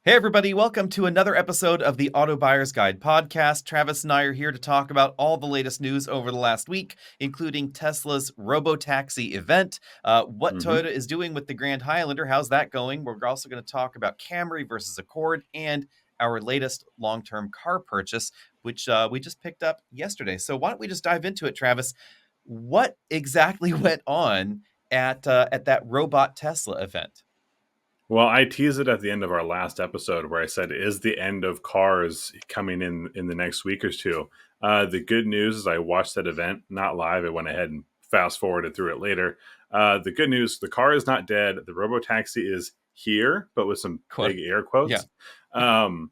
Hey, everybody, welcome to another episode of the Auto Buyer's Guide podcast. Travis and I are here to talk about all the latest news over the last week, including Tesla's Robotaxi event, what hmm Toyota is doing with the Grand Highlander, how's that going? We're also going to talk about Camry versus Accord and our latest long term car purchase, which we just picked up yesterday. So, why don't we just dive into it, Travis? What exactly went on at that Robot Tesla event? Well, I teased it at the end of our last episode where I said, "Is the end of cars coming in the next week or two?" The good news is I watched that event, not live. I went ahead and fast forwarded through it later. The good news: the car is not dead. The Robotaxi is here, but with some Quote, big air yeah. quotes. Um,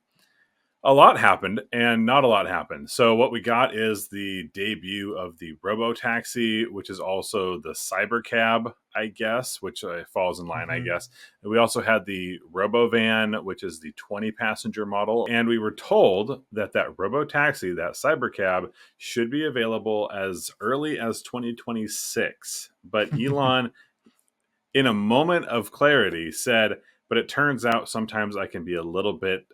A lot happened and not a lot happened. So what we got is the debut of the Robotaxi, which is also the Cybercab, I guess, which falls in line, I Mhm. guess. And we also had the Robovan, which is the 20 passenger model. And we were told that that Robotaxi, that Cybercab, should be available as early as 2026. But Elon, in a moment of clarity, said, but it turns out sometimes I can be a little bit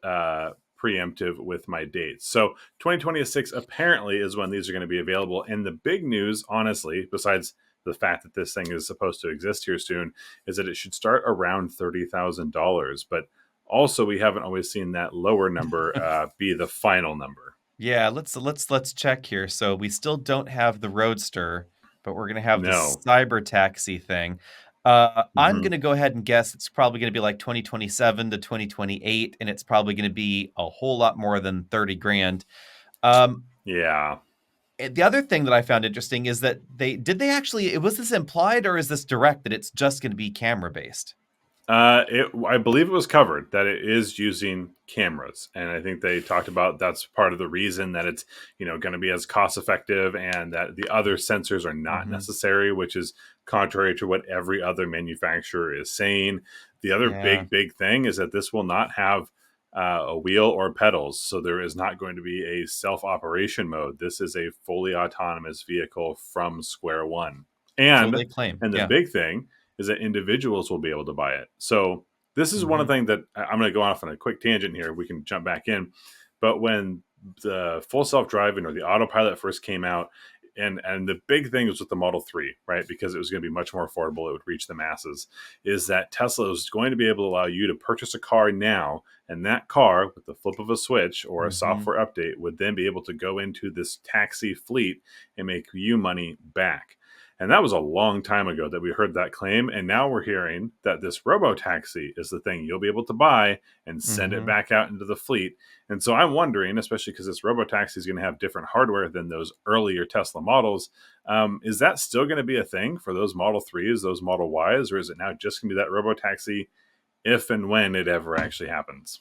preemptive with my dates. So 2026 apparently is when these are going to be available. And the big news, honestly, besides the fact that this thing is supposed to exist here soon, is that it should start around $30,000. But also, we haven't always seen that lower number be the final number. Yeah, let's check here. So we still don't have the Roadster, but we're gonna have the No. cyber taxi thing. I'm hmm gonna go ahead and guess it's probably gonna be like 2027 to 2028, and it's probably gonna be a whole lot more than 30 grand. Um, Yeah. the other thing that I found interesting is that they actually, was this implied or is this direct that it's just gonna be camera based? I believe it was covered that it is using cameras, and I think they talked about that's part of the reason that it's going to be as cost effective, and that the other sensors are not Hmm. necessary, which is contrary to what every other manufacturer is saying. The other Yeah. big thing is that this will not have a wheel or pedals, so there is not going to be a self operation mode. This is a fully autonomous vehicle from square one, So and they claim. and the Yeah. big thing is that individuals will be able to buy it. So this is one of Hmm. the things that I'm going to go off on a quick tangent here. We can jump back in, but when the full self driving or the autopilot first came out, and the big thing was with the Model 3, right? Because it was going to be much more affordable, it would reach the masses. Is that Tesla is going to be able to allow you to purchase a car now, and that car, with the flip of a switch or a Hmm. software update, would then be able to go into this taxi fleet and make you money back. And that was a long time ago that we heard that claim. And now we're hearing that this robo taxi is the thing you'll be able to buy and send it Hmm. back out into the fleet. And so I'm wondering, especially because this robo taxi is going to have different hardware than those earlier Tesla models, is that still going to be a thing for those Model 3s, those Model Ys, or is it now just going to be that robo taxi if and when it ever actually happens?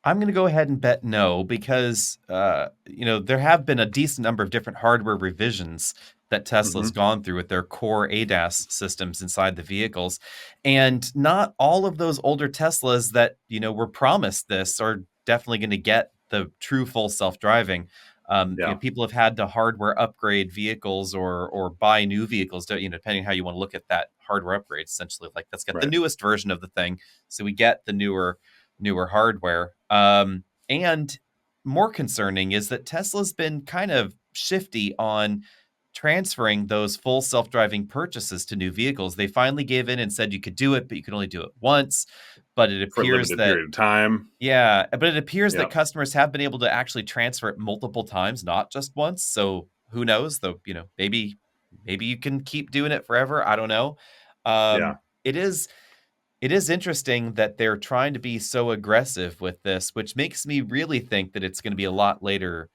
I'm going to go ahead and bet no because there have been a decent number of different hardware revisions that Tesla's hmm gone through with their core ADAS systems inside the vehicles, and not all of those older Teslas that were promised this are definitely going to get the true full self-driving. Yeah, People have had to hardware upgrade vehicles or buy new vehicles, depending on how you want to look at that hardware upgrade. Essentially, like let's get the right. newest version of the thing, so we get the newer hardware. And more concerning is that Tesla's been kind of shifty on transferring those full self-driving purchases to new vehicles. They finally gave in and said you could do it, but you could only do it once. But it For a appears limited that period of time. yeah, but it appears that Yep. customers have been able to actually transfer it multiple times, not just once. So who knows? Though, maybe you can keep doing it forever. I don't know. Yeah. It is interesting that they're trying to be so aggressive with this, which makes me really think that it's going to be a lot later,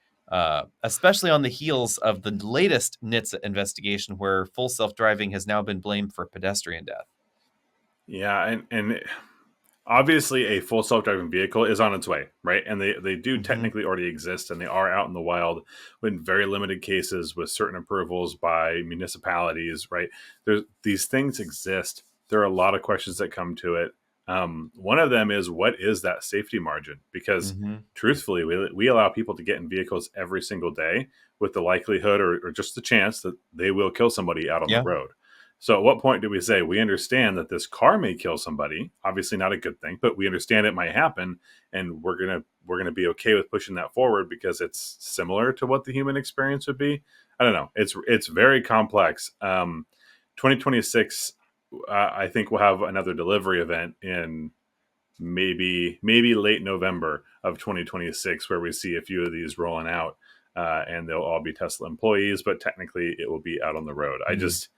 especially on the heels of the latest NHTSA investigation, where full self-driving has now been blamed for pedestrian death. Yeah. And obviously a full self-driving vehicle is on its way, right? And they do Hmm. technically already exist, and they are out in the wild in very limited cases with certain approvals by municipalities, right? There's these things exist. There are a lot of questions that come to it. One of them is, what is that safety margin? Because Hmm. truthfully, we allow people to get in vehicles every single day with the likelihood or just the chance that they will kill somebody out on the Yeah. road. So at what point do we say we understand that this car may kill somebody? Obviously not a good thing, but we understand it might happen, and we're gonna be okay with pushing that forward because it's similar to what the human experience would be. I don't know. It's very complex. 2026, I think we'll have another delivery event in maybe late November of 2026 where we see a few of these rolling out, and they'll all be Tesla employees, but technically it will be out on the road. I Mm. just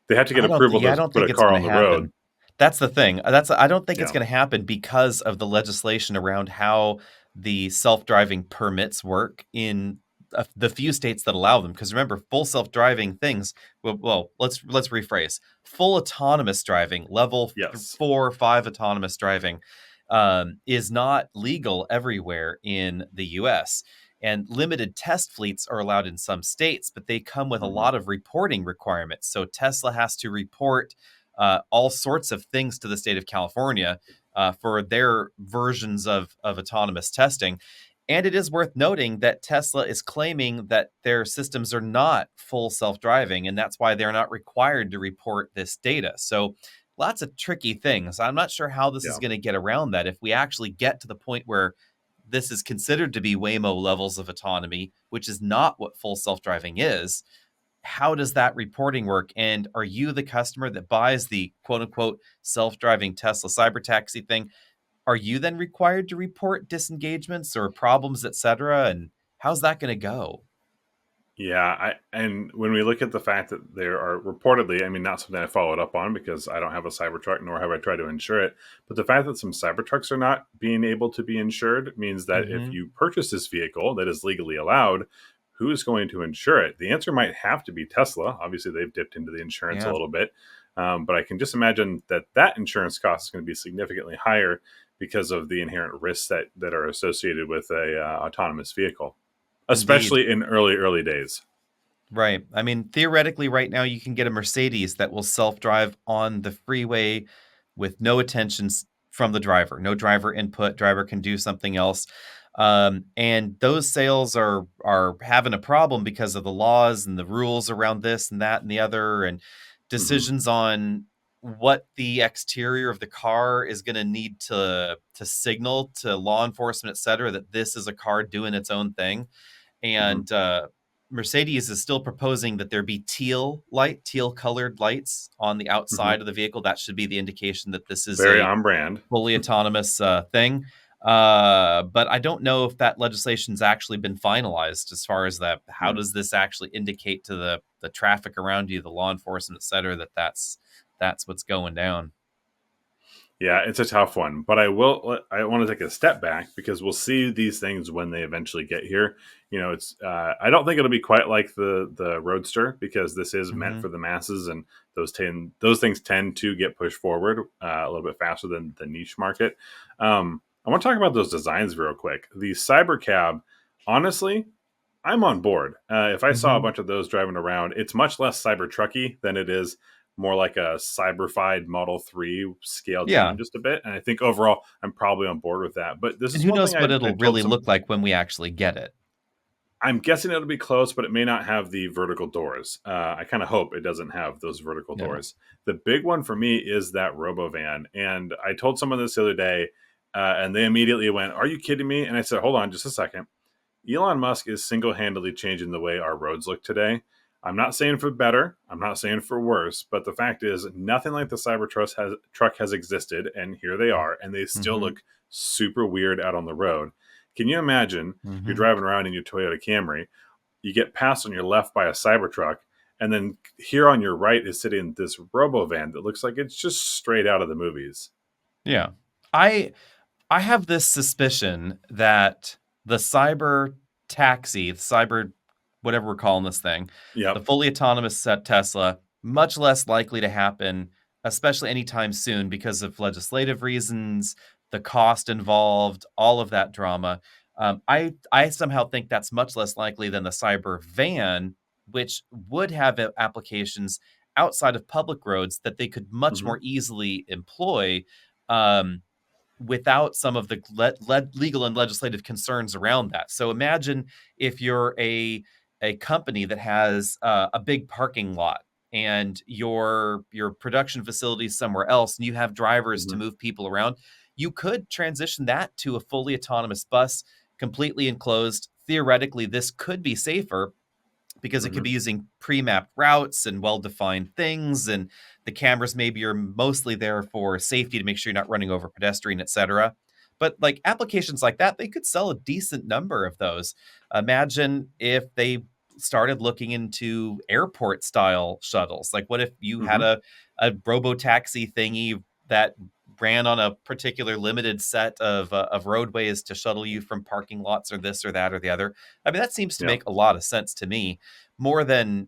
they have to get approval I to don't put think a it's car going on to the road. happen. That's the thing. I don't think it's Yeah. going to happen because of the legislation around how the self-driving permits work in the few states that allow them. Because remember, full self-driving things. Well, let's rephrase. Full autonomous driving, level Yes. 4 or 5 autonomous driving, is not legal everywhere in the U.S. And limited test fleets are allowed in some states, but they come with a Hmm. lot of reporting requirements. So Tesla has to report all sorts of things to the state of California for their versions of autonomous testing. And it is worth noting that Tesla is claiming that their systems are not full self driving, and that's why they're not required to report this data. So, lots of tricky things. I'm not sure how this is Yeah. going to get around that. If we actually get to the point where this is considered to be Waymo levels of autonomy, which is not what full self driving is, how does that reporting work? And are you the customer that buys the quote unquote self driving Tesla cybertaxi thing? Are you then required to report disengagements or problems, etc.? And how's that going to go? Yeah, and when we look at the fact that there are reportedly, I mean, not something I followed up on because I don't have a Cybertruck nor have I tried to insure it, but the fact that some Cybertrucks are not being able to be insured means that if Hmm. you purchase this vehicle that is legally allowed, who is going to insure it? The answer might have to be Tesla. Obviously, they've dipped into the insurance a Yeah, little bit, but I can just imagine that that insurance cost is going to be significantly higher because of the inherent risks that are associated with a autonomous vehicle, indeed. especially in early days. Right. I mean, theoretically, right now, you can get a Mercedes that will self drive on the freeway with no attentions from the driver, no driver input. Driver can do something else. And those sales are having a problem because of the laws and the rules around this and that and the other, and Hmm. decisions on what the exterior of the car is going to need to signal to law enforcement, et cetera, that this is a car doing its own thing. Hmm. And Mercedes is still proposing that there be teal colored lights on the Hmm. outside of the vehicle. That should be the indication that this is Very a on brand. fully autonomous thing. But I don't know if that legislation's actually been finalized as far as that. How Hmm. does this actually indicate to the traffic around you, the law enforcement, et cetera, that that's what's going down? Yeah, it's a tough one, but I want to take a step back because we'll see these things when they eventually get here. You know, it's I don't think it'll be quite like the Roadster because this is meant Hmm. for the masses, and those things tend to get pushed forward a little bit faster than the niche market. I want to talk about those designs real quick. The Cybercab, honestly, I'm on board. If I saw a Hmm. bunch of those driving around, it's much less Cybertrucky than it is more like a cyberfied Model 3 scaled Yeah. down just a bit. And I think overall, I'm probably on board with that. But this And is who one knows thing what I it'll told really some, look like when we actually get it. I'm guessing it'll be close, but it may not have the vertical doors. I kind of hope it doesn't have those vertical Yeah. doors. The big one for me is that Robovan. And I told someone this the other day, and they immediately went, "Are you kidding me?" And I said, "Hold on just a second. Elon Musk is single handedly changing the way our roads look today. I'm not saying for better, I'm not saying for worse, but the fact is, nothing like the truck has existed, and here they are, and they still Hmm. look super weird out on the road. Can you imagine you're Hmm. driving around in your Toyota Camry, you get passed on your left by a Cybertruck, and then here on your right is sitting this Robovan that looks like it's just straight out of the movies? Yeah. I I have this suspicion that the cyber taxi, the cyber whatever we're calling this thing, the Yep. fully autonomous set Tesla, much less likely to happen, especially anytime soon because of legislative reasons, the cost involved, all of that drama. I somehow think that's much less likely than the cyber van, which would have applications outside of public roads that they could much Hmm. more easily employ. Um, Without some of the legal and legislative concerns around that. So imagine if you're a company that has a big parking lot. and your production facility is somewhere else and you have drivers to Hmm. move people around, you could transition that to a fully autonomous bus, completely enclosed. Theoretically, this could be safer because it could Hmm. be using pre-mapped routes and well-defined things, and the cameras maybe are mostly there for safety to make sure you're not running over pedestrian, etc. But like applications like that, they could sell a decent number of those. Imagine if they started looking into airport style shuttles. Like what if you had Hmm. a robotaxi thingy that ran on a particular limited set of roadways to shuttle you from parking lots or this or that or the other. I mean, that seems to Yeah. make a lot of sense to me, more than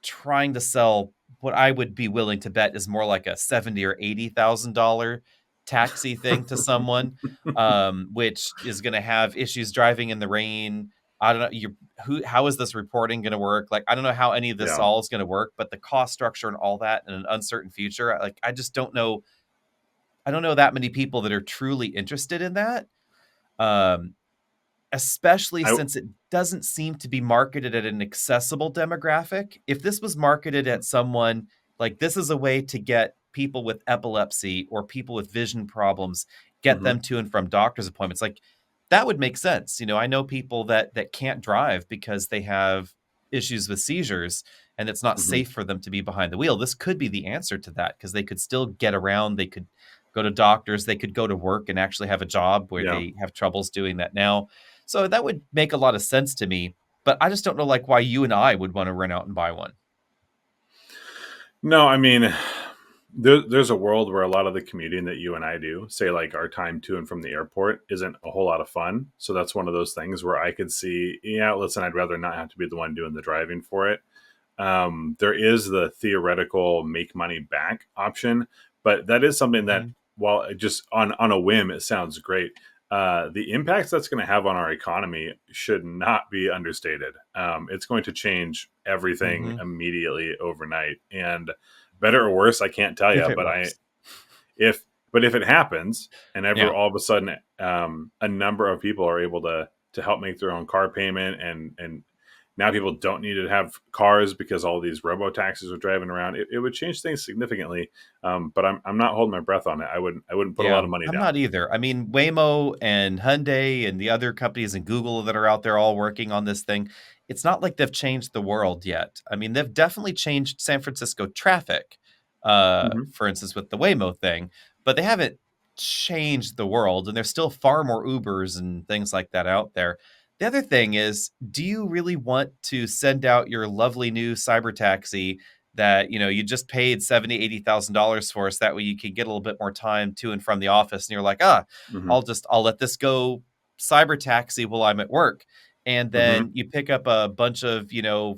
trying to sell what I would be willing to bet is more like a 70 or $80,000 taxi thing to someone, which is going to have issues driving in the rain. I don't know. How is this reporting going to work? Like, I don't know how any of this Yeah. all is going to work, but the cost structure and all that in an uncertain future, like, I just don't know. I don't know that many people that are truly interested in that. Um, Especially I. since it doesn't seem to be marketed at an accessible demographic. If this was marketed at someone like this is a way to get people with epilepsy or people with vision problems, get Hmm. them to and from doctor's appointments, like that would make sense. I know people that can't drive because they have issues with seizures and it's not Hmm. safe for them to be behind the wheel. This could be the answer to that because they could still get around, they could go to doctors, they could go to work and actually have a job where Yeah. they have troubles doing that now. So that would make a lot of sense to me, but I just don't know like why you and I would want to run out and buy one. No, I mean, there's a world where a lot of the commuting that you and I do, say like our time to and from the airport, isn't a whole lot of fun. So that's one of those things where I could see, yeah, listen, I'd rather not have to be the one doing the driving for it. There is the theoretical make money back option, but that is something that, Mhm. while it just on a whim, it sounds great. The impacts that's going to have on our economy should not be understated. It's going to change everything Mhm. immediately overnight, and better or worse, I can't tell If you. it But I works. if but if it happens, and ever Yeah. all of a sudden, a number of people are able to help make their own car payment, and now people don't need to have cars because all these robo taxis are driving around. It would change things significantly. But I'm not holding my breath on it. I wouldn't put a lot Yeah, of money I'm down. not either. I mean, Waymo and Hyundai and the other companies and Google that are out there all working on this thing, it's not like they've changed the world yet. I mean, they've definitely changed San Francisco traffic, Hmm. for instance, with the Waymo thing, but they haven't changed the world, and there's still far more Ubers and things like that out there. The other thing is, do you really want to send out your lovely new cyber taxi that you just paid 70 $80,000 for, so that way you can get a little bit more time to and from the office, and you're like, Hmm. I'll let this go cyber taxi while I'm at work, and Hmm. then you pick up a bunch of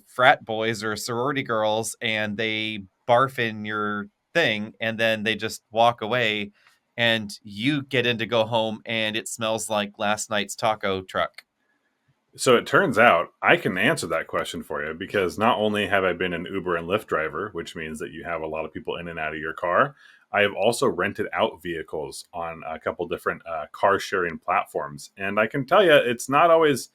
frat boys or sorority girls and they barf in your thing and then they just walk away, and you get in to go home and it smells like last night's taco truck. So it turns out I can answer that question for you, because not only have I been an Uber and Lyft driver, which means that you have a lot of people in and out of your car, I have also rented out vehicles on a couple different car sharing platforms, and I can tell you it's not always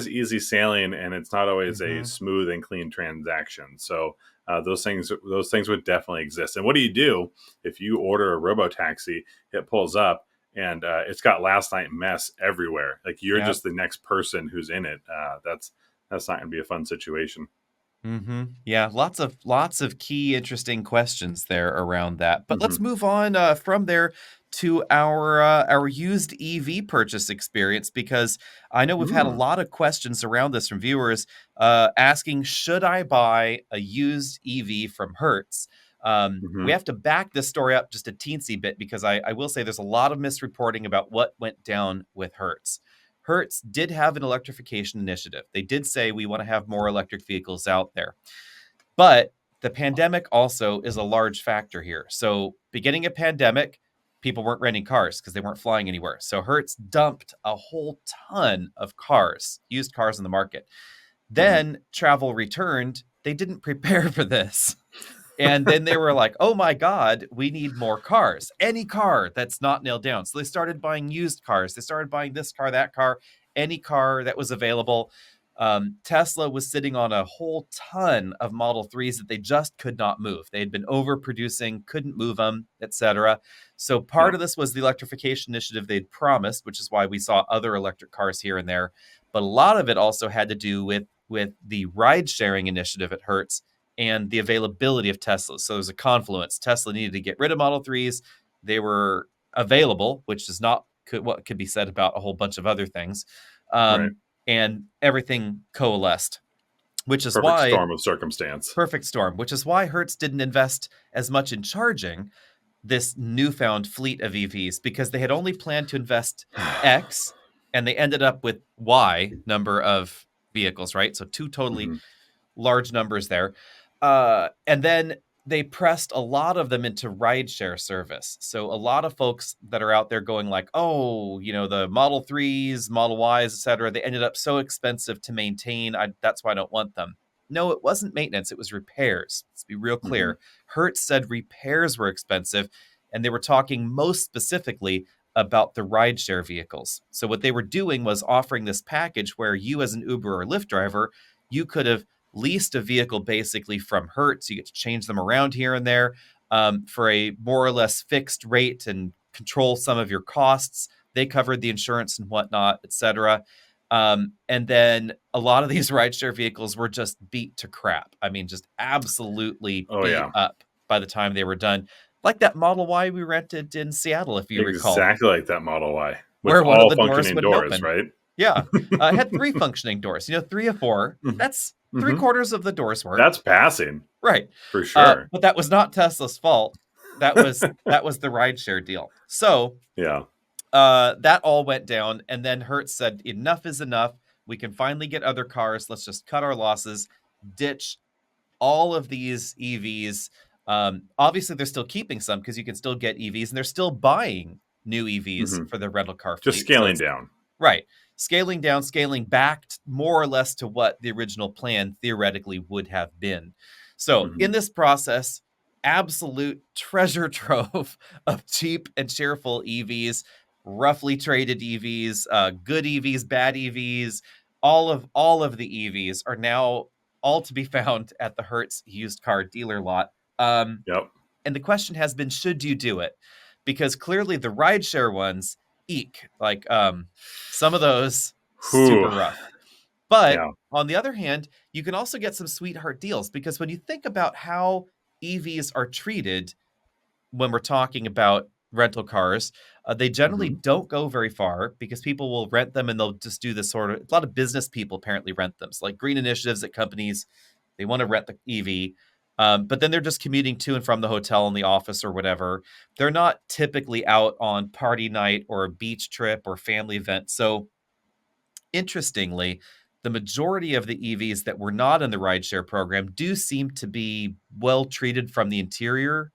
easy sailing, and it's not always a Hmm. smooth and clean transaction. So those things would definitely exist. And what do if you order a robo taxi? It pulls up and it's got last night mess everywhere. Like you're Yeah. just the next person who's in it. That's not going to be a fun situation. Yeah, lots of key interesting questions there around that. But let's Hmm. move on from there to our used EV purchase experience, because I know we've had a Mm. lot of questions around this from viewers asking, should I buy a used EV from Hertz? We Hmm. have to back this story up just a teensy bit because I will say there's a lot of misreporting about what went down with Hertz. Hertz did have an electrification initiative. They did say we want to have more electric vehicles out there. But the pandemic also is a large factor here. So, beginning a pandemic, people weren't renting cars because they weren't flying anywhere. So, Hertz dumped a whole ton of cars, used cars in the market. Hmm. Then travel returned. They didn't prepare for this. And then they were like, oh my God, we need more cars. Any car that's not nailed down. So they started buying used cars. They started buying this car, that car, any car that was available. Tesla was sitting on a whole ton of Model 3s that they just could not move. They had been overproducing, couldn't move them, etc. So part Yep. of this was the electrification initiative they'd promised, which is why we saw other electric cars here and there. But a lot of it also had to do with the ride sharing initiative at Hertz and the availability of Teslas. So there's a confluence. Tesla needed to get rid of Model 3s. They were available, which is not what could be said about a whole bunch of other things. Right. And everything coalesced, which is Perfect why storm of circumstance. perfect storm, which is why Hertz didn't invest as much in charging this newfound fleet of EVs, because they had only planned to invest X and they ended up with Y number of vehicles, right? So two totally hmm large numbers there. And then they pressed a lot of them into rideshare service. So a lot of folks that are out there going like, oh, the Model 3s, Model Ys, etc., they ended up so expensive to maintain. That's why I don't want them. No, it wasn't maintenance. It was repairs. Let's be real hmm clear. Hertz said repairs were expensive, and they were talking most specifically about the rideshare vehicles. So what they were doing was offering this package where you, as an Uber or Lyft driver, you could have leased a vehicle basically from Hertz. You get to change them around here and there for a more or less fixed rate and control some of your costs. They covered the insurance and whatnot, etc. And then a lot of these rideshare vehicles were just beat to crap. I mean, just absolutely Oh beat yeah. up by the time they were done. Like that Model Y we rented in Seattle, if you recall, Exactly like that Model Y with where one of all the doors functioning wouldn't doors, open. right? Yeah. It had three functioning doors. 3 of 4. hmm That's three hmm quarters of the doors work. That's passing Right. for sure. But that was not Tesla's fault. That was the rideshare deal. So Yeah. that all went down, and then Hertz said, enough is enough. We can finally get other cars. Let's just cut our losses, ditch all of these EVs. Obviously, they're still keeping some because you can still get EVs, and they're still buying new EVs hmm for their rental car Just fleet. So scaling it's down. right. Scaling down, scaling back more or less to what the original plan theoretically would have been. So, hmm in this process, absolute treasure trove of cheap and cheerful EVs, roughly traded EVs, good EVs, bad EVs, all of the EVs are now all to be found at the Hertz used car dealer lot. Yep. And the question has been, should you do it? Because clearly the rideshare ones, eek, like some of those Whew. super rough. But Yeah. on the other hand, you can also get some sweetheart deals, because when you think about how EVs are treated when we're talking about rental cars, they generally hmm don't go very far because people will rent them and they'll just do this sort of, a lot of business people apparently rent them. So like green initiatives at companies, they want to rent the EV. But then they're just commuting to and from the hotel and the office or whatever. They're not typically out on party night or a beach trip or family event. So interestingly, the majority of the EVs that were not in the rideshare program do seem to be well treated from the interior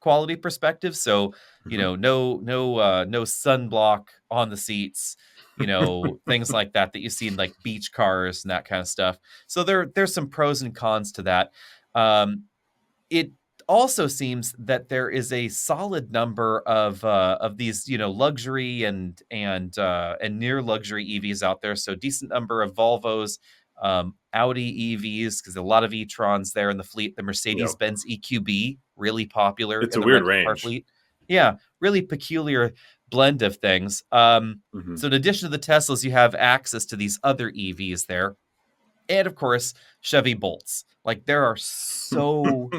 quality perspective. So, hmm no sunblock on the seats, things like that you see in like beach cars and that kind of stuff. So there's some pros and cons to that. It also seems that there is a solid number of these, luxury and near luxury EVs out there. So decent number of Volvos, Audi EVs, because a lot of e-trons there in the fleet. The Yep. Mercedes-Benz EQB, really popular It's in a the weird rental car range. fleet. Yeah, really peculiar blend of things. hmm So in addition to the Teslas, you have access to these other EVs there. And of course, Chevy Bolts. Like there are so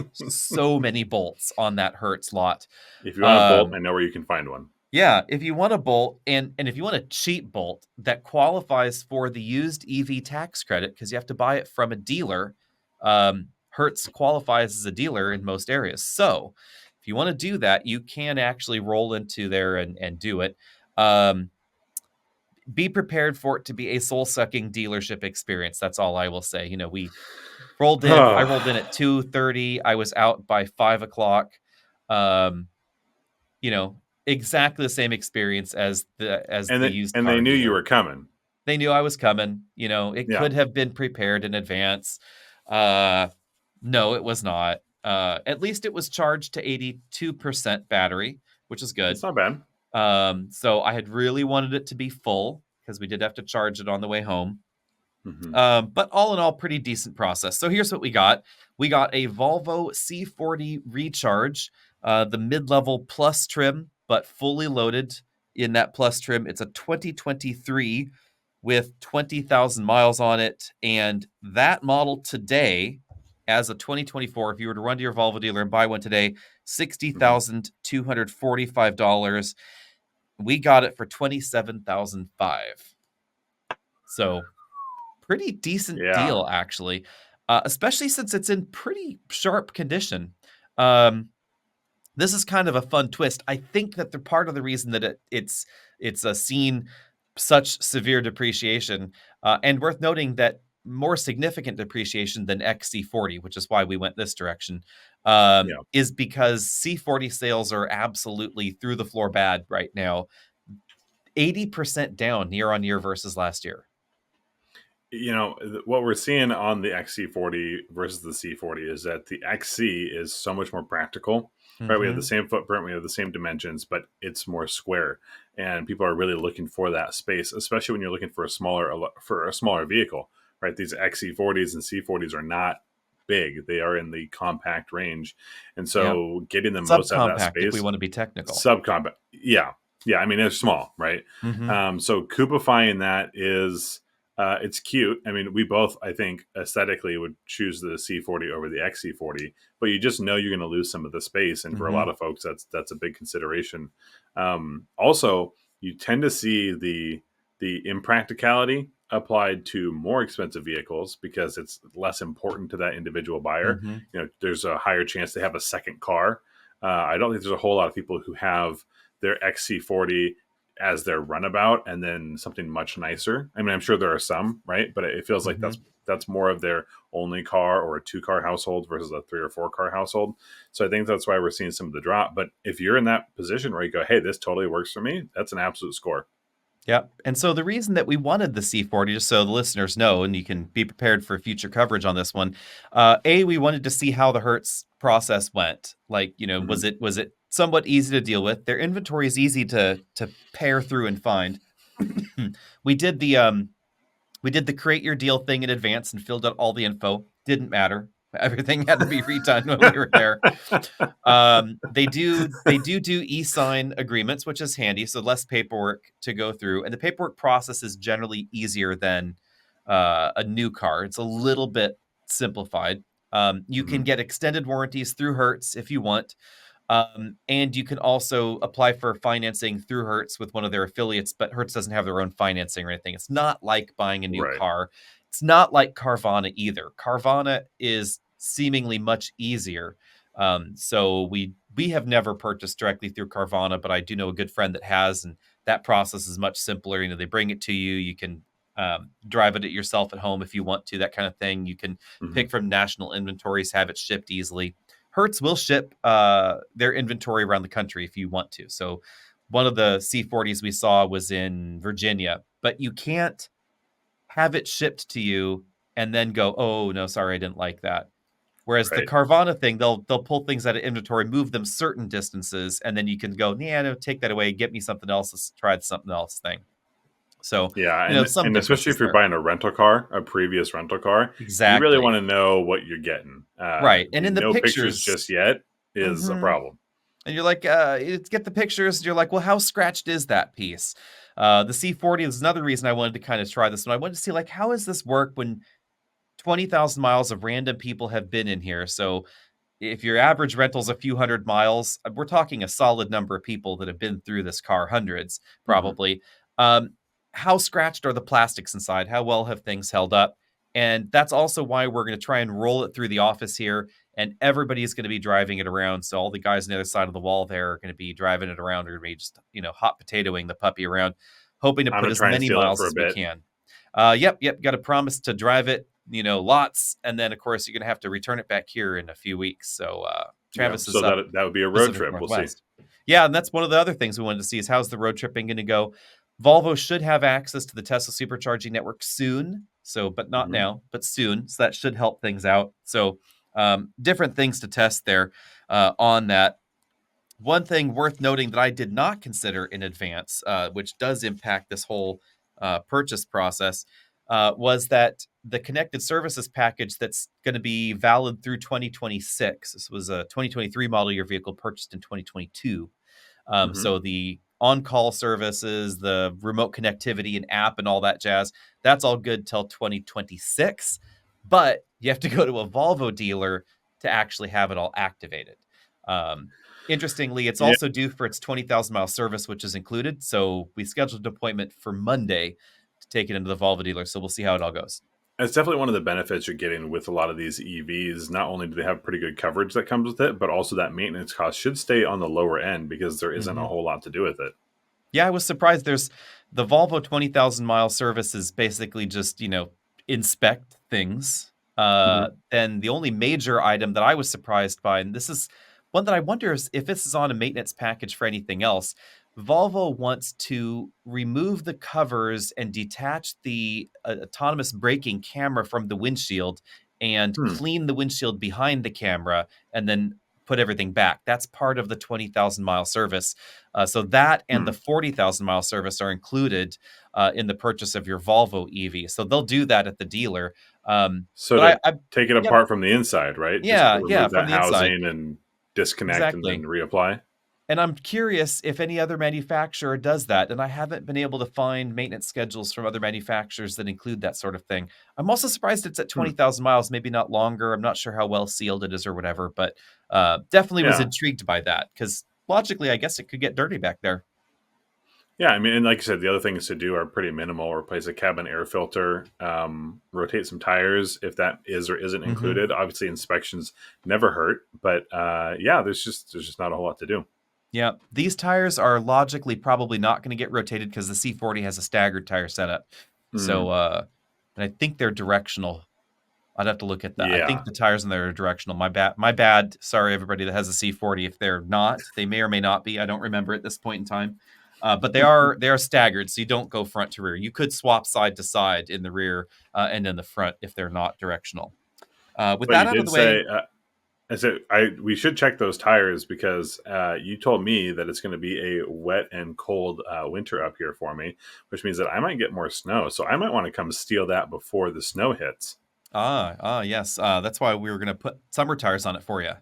many Bolts on that Hertz lot. If you want a Bolt, I Um, know where you can find one. yeah, if you want a Bolt and if you want a cheap Bolt that qualifies for the used EV tax credit, because you have to buy it from a dealer, Hertz qualifies as a dealer in most areas. So if you want to do that, you can actually roll into there and do it. Um, be prepared for it to be a soul-sucking dealership experience. That's all I will say. We rolled in. I rolled in at 2:30. I was out by 5 o'clock. Um, exactly the same experience as the used And they car knew you dealer. were coming. They knew I was coming. It Yeah. could have been prepared in advance. Uh, no, it was not. At least it was charged to 82% battery, which is It's good. not bad. So I had really wanted it to be full because we did have to charge it on the way home. Hmm. But all in all, pretty decent process. So here's what we got. We got a Volvo C40 Recharge, the mid-level plus trim, but fully loaded in that plus trim. It's a 2023 with 20,000 miles on it. And that model today, as a 2024, if you were to run to your Volvo dealer and buy one today, Hmm. $60,245. We got it for $27,500. So pretty decent Yeah. deal, actually, especially since it's in pretty sharp condition. Um, this is kind of a fun twist. I think that the part of the reason that it's seen such severe depreciation, and worth noting that more significant depreciation than XC40, which is why we went this direction, Yeah. is because C40 sales are absolutely through the floor bad right now. 80% down year on year versus last year. What we're seeing on the XC40 versus the C40 is that the XC is so much more practical, right? We have the Mm-hmm. same footprint, we have the same dimensions, but it's more square, and people are really looking for that space, especially when you're looking for a smaller vehicle, right? These XC40s and C40s are not big; they are in the compact range, and Yeah. so getting the most out of that Subcompact, if we space, want to be technical. subcompact, yeah, yeah. I mean, it's small, right? Mhm. So coupifying that is it's cute. I mean, we both, I think, aesthetically would choose the C40 over the XC40, but you just know you're going to lose some of the space, and for a lot Mhm. of folks, that's a big consideration. Also, you tend to see the impracticality applied to more expensive vehicles because it's less important to that individual buyer. Mhm. There's a higher chance they have a second car. I don't think there's a whole lot of people who have their XC40 as their runabout and then something much nicer. I mean, I'm sure there are some, right? But it feels like that's Mhm. that's more of their only car or a two-car household versus a three or four-car household. So I think that's why we're seeing some of the drop. But if you're in that position where you go, hey, this totally works for me, that's an absolute score. Yep. And so the reason that we wanted the C40, just so the listeners know, and you can be prepared for future coverage on this one, we wanted to see how the Hertz process went. Like, Hmm. was it somewhat easy to deal with? Their inventory is easy to pare through and find. we did the We did the create your deal thing in advance and filled out all the info. Didn't matter. Everything had to be redone when we were there. They do e-sign agreements, which is handy, so less paperwork to go through, and the paperwork process is generally easier than a new car. It's a little bit simplified. You can Hmm. get extended warranties through Hertz if you want. And you can also apply for financing through Hertz with one of their affiliates, but Hertz doesn't have their own financing or anything. It's not like buying a new Right. car. It's not like Carvana either. Carvana is seemingly much easier. So we have never purchased directly through Carvana, but I do know a good friend that has, and that process is much simpler. They bring it to you. You can drive it yourself at home if you want to, that kind of thing. You can Hmm. pick from national inventories, have it shipped easily. Hertz will ship their inventory around the country if you want to. So one of the C40s we saw was in Virginia, but you can't have it shipped to you and then go, "Oh, no, sorry, I didn't like that." Whereas the Right. Carvana thing, they'll pull things out of inventory, move them certain distances, and then you can go, "Yeah, no, take that away, get me something else, let's try the something else thing." So, Yeah, and some and especially differences if you're there. buying a rental car, a previous rental car, you really want Exactly. to know what you're getting. Right. And The in the no pictures pictures, just yet is a mhm, problem. and you're like, get the pictures. You're like, well, how scratched is that piece? The C40 is another reason I wanted to kind of try this one. I wanted to see, like, how does this work when 20,000 miles of random people have been in here? So if your average rental's a few hundred miles, we're talking a solid number of people that have been through this car, hundreds Hmm. probably. Um, how scratched are the plastics inside? How well have things held up? And that's also why we're going to try and roll it through the office here, and everybody's going to be driving it around. So all the guys on the other side of the wall there are going to be driving it around, or going to be just hot potatoing the puppy around, hoping to I'm put gonna as try and many steal it miles for a as we bit. can. Yep. Got to promise to drive it, lots, and then of course you're gonna have to return it back here in a few weeks. So Yeah, Travis is so up that would be a road Pacific trip. We'll see. Northwest. Yeah, and that's one of the other things we wanted to see is how's the road tripping going to go. Volvo should have access to the Tesla supercharging network soon. So, but not Hmm. now, but soon. So that should help things out. So, different things to test there on that. One thing worth noting that I did not consider in advance, which does impact this whole purchase process, was that the connected services package that's going to be valid through 2026. This was a 2023 model year vehicle purchased in 2022. Hmm. So the on-call services, the remote connectivity and app and all that jazz, that's all good till 2026. But you have to go to a Volvo dealer to actually have it all activated. Um, Interestingly, it's Yeah, also due for its 20,000-mile service, which is included. So we scheduled an appointment for Monday to take it into the Volvo dealer. So we'll see how it all goes. it's definitely one of the benefits you're getting with a lot of these EVs. Not only do they have pretty good coverage that comes with it, but also that maintenance cost should stay on the lower end because there isn't a Mhm. whole lot to do with it. Yeah, I was surprised. There's the Volvo 20,000-mile service is basically just, inspect things. Hmm. Then the only major item that I was surprised by, and this is one that I wonder is if this is on a maintenance package for anything else. Volvo wants to remove the covers and detach the autonomous braking camera from the windshield and Hmm. clean the windshield behind the camera and then put everything back. That's part of the 20,000-mile service. So that and Hmm. the 40,000-mile service are included in the purchase of your Volvo EV. So they'll do that at the dealer. So But to I take it yep, apart from the inside, right? Just to yeah, remove from that the inside. housing and disconnect and then Exactly. reapply. And I'm curious if any other manufacturer does that. And I haven't been able to find maintenance schedules from other manufacturers that include that sort of thing. I'm also surprised it's at Hmm. 20,000 miles, maybe not longer. I'm not sure how well sealed it is or whatever, but definitely was Yeah. intrigued by that because logically, I guess it could get dirty back there. Yeah, I mean, and like I said, the other things to do are pretty minimal. Replace a cabin air filter, rotate some tires if that is or isn't Hmm. included. Obviously, inspections never hurt, but yeah, there's just not a whole lot to do. Yeah, these tires are logically probably not going to get rotated because the C40 has a staggered tire setup. So, Mm, and I think they're directional. I'd have to look at that. I think yeah. the tires in there are directional. My bad. My bad. Sorry, everybody that has a C40. If they're not, they may or may not be. I don't remember at this point in time. But they are staggered, so you don't go front to rear. You could swap side to side in the rear and in the front if they're not directional. With But that you out of did the way, say, I said we should check those tires because you told me that it's going to be a wet and cold winter up here for me, which means that I might get more snow. So I might want to come steal that before the snow hits. yes, that's why we were going to put summer tires on it for you.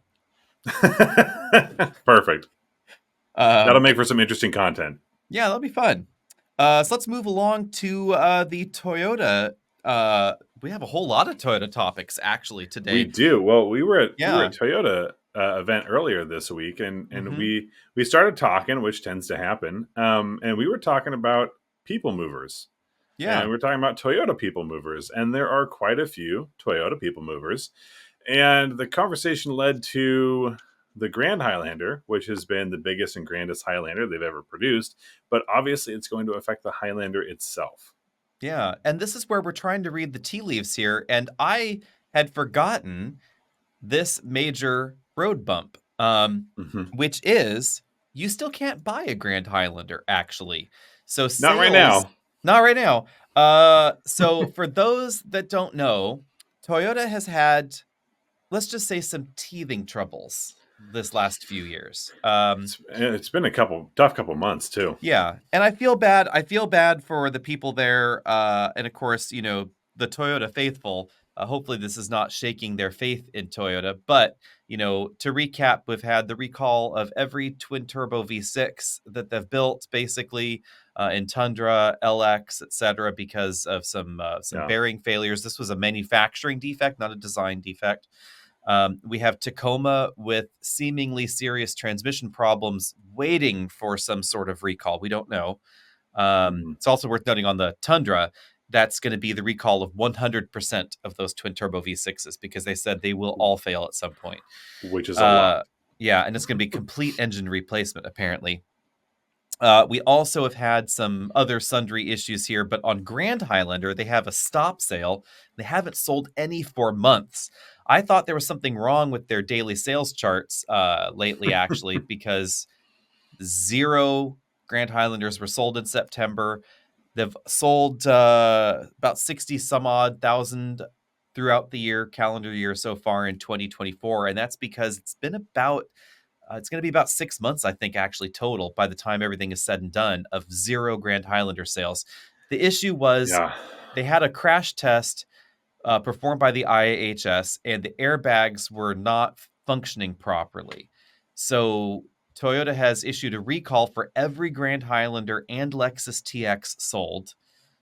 Perfect. That'll Um, make for some interesting content. Yeah, that'll be fun. So let's move along to the Toyota. We have a whole lot of Toyota topics actually We today. do. Well, we were at Yeah. Toyota event earlier this week, and Hmm. we started talking, which tends to happen. And we were talking about people movers, and Yeah. we're talking about Toyota people movers, and there are quite a few Toyota people movers. And the conversation led to the Grand Highlander, which has been the biggest and grandest Highlander they've ever produced. But obviously, it's going to affect the Highlander itself. Yeah. And this is where we're trying to read the tea leaves here. And I had forgotten this major road bump, Hmm. which is you still can't buy a Grand Highlander, actually. So Not right sales, now. not right now. So for those that don't know, Toyota has had, let's just say, some teething troubles this last few years. It's been a tough couple months too. Yeah, and I feel bad. I feel bad for the people there, and of course, the Toyota faithful. Hopefully, this is not shaking their faith in Toyota. But to recap, we've had the recall of every twin turbo V6 that they've built, basically in Tundra, LX, etc., because of some Yeah. bearing failures. This was a manufacturing defect, not a design defect. We have Tacoma with seemingly serious transmission problems waiting for some sort of recall. We don't know. Mhm. It's also worth noting on the Tundra, that's going to be the recall of 100% of those twin turbo V6s because they said they will all fail at some point. Which is a lot. Uh, yeah, and it's going to be complete engine replacement, apparently. We also have had some other sundry issues here, but on Grand Highlander, they have a stop sale. They haven't sold any for months. I thought there was something wrong with their daily sales charts lately, actually, because zero Grand Highlanders were sold in September. They've sold about 60 some odd thousand throughout the year, calendar year so far in 2024. And that's because it's going to be about 6 months, I think, actually, total by the time everything is said and done of zero Grand Highlander sales. The issue was Yeah. they had a crash test performed by the IAHS, and the airbags were not functioning properly. So Toyota has issued a recall for every Grand Highlander and Lexus TX sold.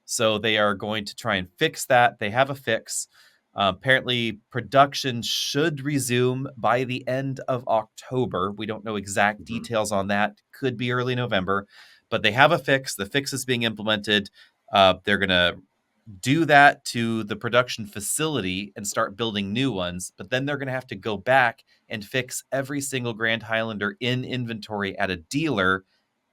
So they are going to try and fix that. They have a fix. Apparently, production should resume by the end of October. We don't know exact Mhm. details on that. Could be early November, but they have a fix. The fix is being implemented. They're going to do that to the production facility and start building new ones, but then they're going to have to go back and fix every single Grand Highlander in inventory at a dealer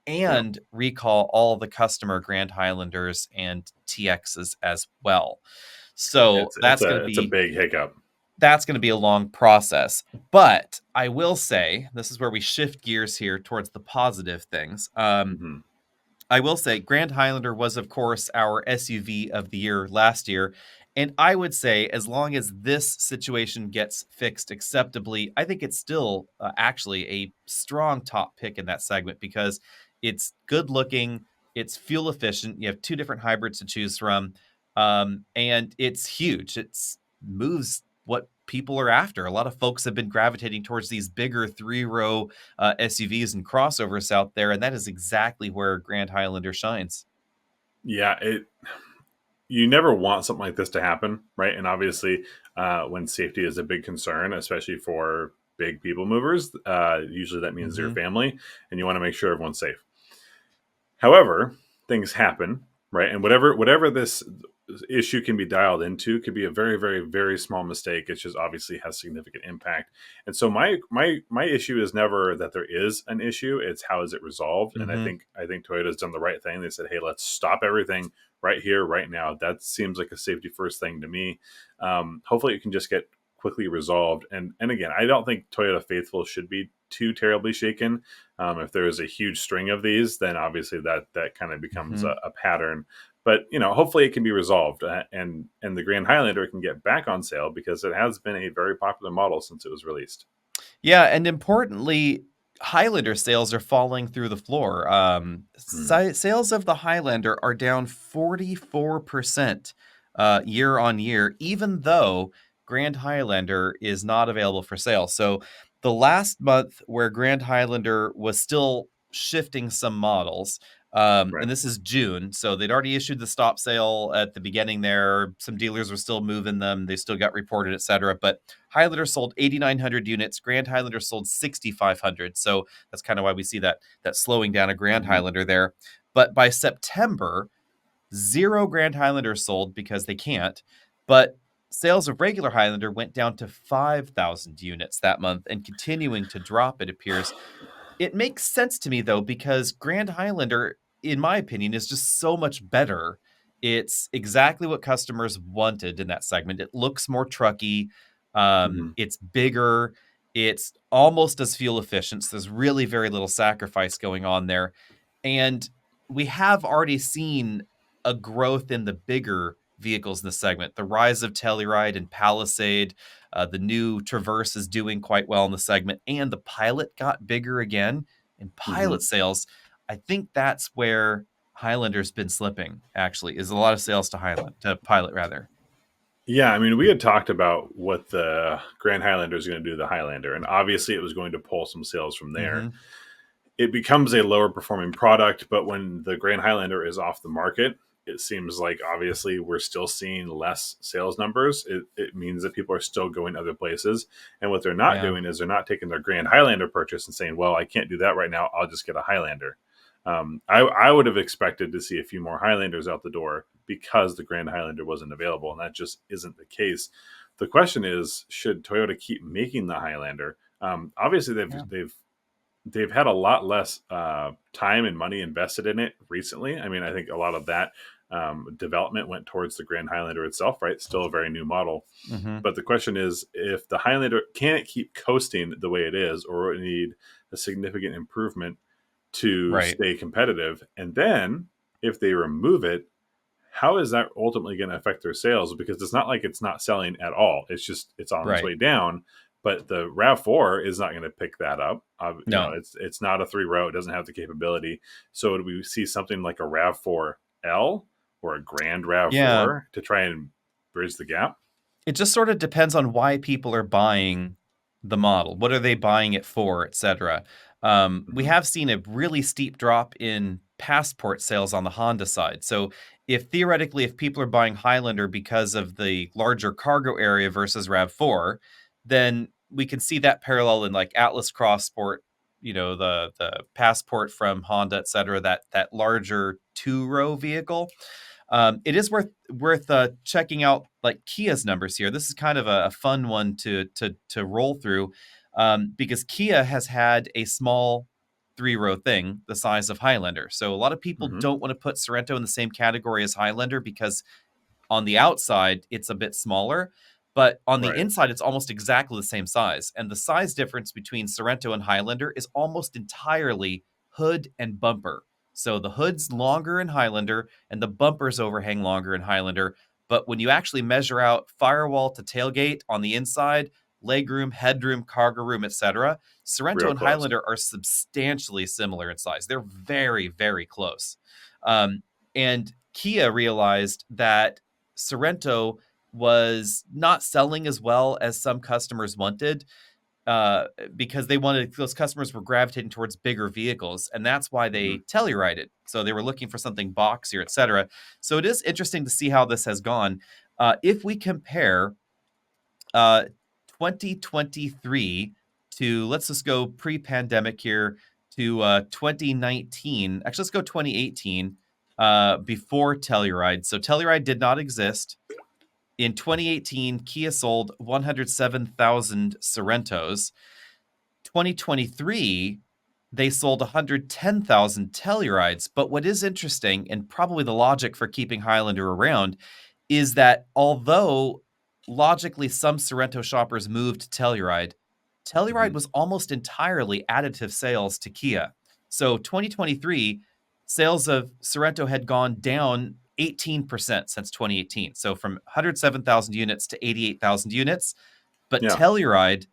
Yeah, and recall all the customer Grand Highlanders and TXs as well. So it's a big hiccup. that's going to be a long process. But I will say, this is where we shift gears here towards the positive things. Hmm. I will say Grand Highlander was, of course, our SUV of the year last year. And I would say, as long as this situation gets fixed acceptably, I think it's still actually a strong top pick in that segment because it's good looking, it's fuel efficient. You have two different hybrids to choose from, and it's huge. It's moves what people are after. A lot of folks have been gravitating towards these bigger three-row SUVs and crossovers out there, and that is exactly where Grand Highlander shines. Yeah, you never want something like this to happen, right? And obviously, when safety is a big concern, especially for big people movers, usually that means your Hmm. family, and you want to make sure everyone's safe. However, things happen, right? And whatever this issue can be dialed into could be a very, very, very small mistake. It just obviously has significant impact. And so my issue is never that there is an issue; it's how is it resolved. And Hmm. I think Toyota's done the right thing. They said, "Hey, let's stop everything right here, right now." That seems like a safety first thing to me. Hopefully, it can just get quickly resolved. And again, I don't think Toyota faithful should be too terribly shaken. If there is a huge string of these, then obviously that kind of becomes Hmm. a pattern. But hopefully it can be resolved, and the Grand Highlander can get back on sale because it has been a very popular model since it was released. Yeah, and importantly, Highlander sales are falling through the floor. Hmm. Sales of the Highlander are down 44% year on year, even though Grand Highlander is not available for sale. So the last month where Grand Highlander was still shifting some models, Right. and this is June, so they'd already issued the stop sale at the beginning there. Some dealers were still moving them, they still got reported, etc. But Highlander sold 8,900 units. Grand Highlander sold 6,500. So that's kind of why we see that slowing down of Grand Hmm. Highlander there. But by September, zero Grand Highlander sold because they can't. But sales of regular Highlander went down to 5,000 units that month and continuing to drop, it appears. It makes sense to me though, because Grand Highlander, in my opinion, is just so much better. It's exactly what customers wanted in that segment. It looks more trucky. Hmm. It's bigger. It's almost as fuel efficient. So there's really very little sacrifice going on there. And we have already seen a growth in the bigger vehicles in the segment. The rise of Telluride and Palisade, the new Traverse is doing quite well in the segment, and the Pilot got bigger again. And Hmm. Pilot sales, I think that's where Highlander's been slipping. Actually, is a lot of sales to Pilot rather. Yeah, I mean, we had talked about what the Grand Highlander is going to do to the Highlander, and obviously it was going to pull some sales from there. Hmm. It becomes a lower performing product, but when the Grand Highlander is off the market, it seems like obviously we're still seeing less sales numbers. It means that people are still going other places. And what they're not Yeah. doing is they're not taking their Grand Highlander purchase and saying, well, I can't do that right now. I'll just get a Highlander. I would have expected to see a few more Highlanders out the door because the Grand Highlander wasn't available, and that just isn't the case. The question is, should Toyota keep making the Highlander? Obviously, Yeah. they've had a lot less time and money invested in it recently. I mean, I think a lot of that development went towards the Grand Highlander itself, right? Still a very new model. Hmm. But the question is, if the Highlander can't keep coasting the way it is, or it need a significant improvement to Right. stay competitive, and then if they remove it, how is that ultimately going to affect their sales? Because it's not like it's not selling at all. It's just it's on its Right. way down. But the Rav4 is not going to pick that up. No. It's not a three row. It doesn't have the capability. So do we see something like a Rav4L or a Grand Yeah. RAV4 to try and bridge the gap? It just sort of depends on why people are buying the model. What are they buying it for, etc. We Hmm. have seen a really steep drop in Passport sales on the Honda side. So, if theoretically, if people are buying Highlander because of the larger cargo area versus RAV4, then we can see that parallel in like Atlas Cross Sport, the Passport from Honda, etc. That larger two-row vehicle. It is worth checking out like Kia's numbers here. This is kind of a fun one to roll through, because Kia has had a small three-row thing the size of Highlander. So a lot of people Hmm. don't want to put Sorento in the same category as Highlander because on the outside it's a bit smaller, but on the Right. inside it's almost exactly the same size. And the size difference between Sorento and Highlander is almost entirely hood and bumper. So the hood's longer in Highlander and the bumpers overhang longer in Highlander. But when you actually measure out firewall to tailgate on the inside, legroom, headroom, cargo room, etc., Sorento Real and close. Highlander are substantially similar in size. They're very, very close. Um, and Kia realized that Sorento was not selling as well as some customers wanted, because those customers were gravitating towards bigger vehicles, and that's why they Hmm. Telluride. So they were looking for something boxier, etc. So it is interesting to see how this has gone. If we compare uh, 2023 to, let's just go pre-pandemic here, to 2019. Actually, let's go 2018, before Telluride. So Telluride did not exist. In 2018, Kia sold 107,000 Sorrentos. 2023, they sold 110,000 Tellurides. But what is interesting, and probably the logic for keeping Highlander around, is that although logically some Sorrento shoppers moved to Telluride, Telluride Hmm. was almost entirely additive sales to Kia. So 2023, sales of Sorrento had gone down 18% since 2018. So from 107,000 units to 88,000 units. But Yeah. Telluride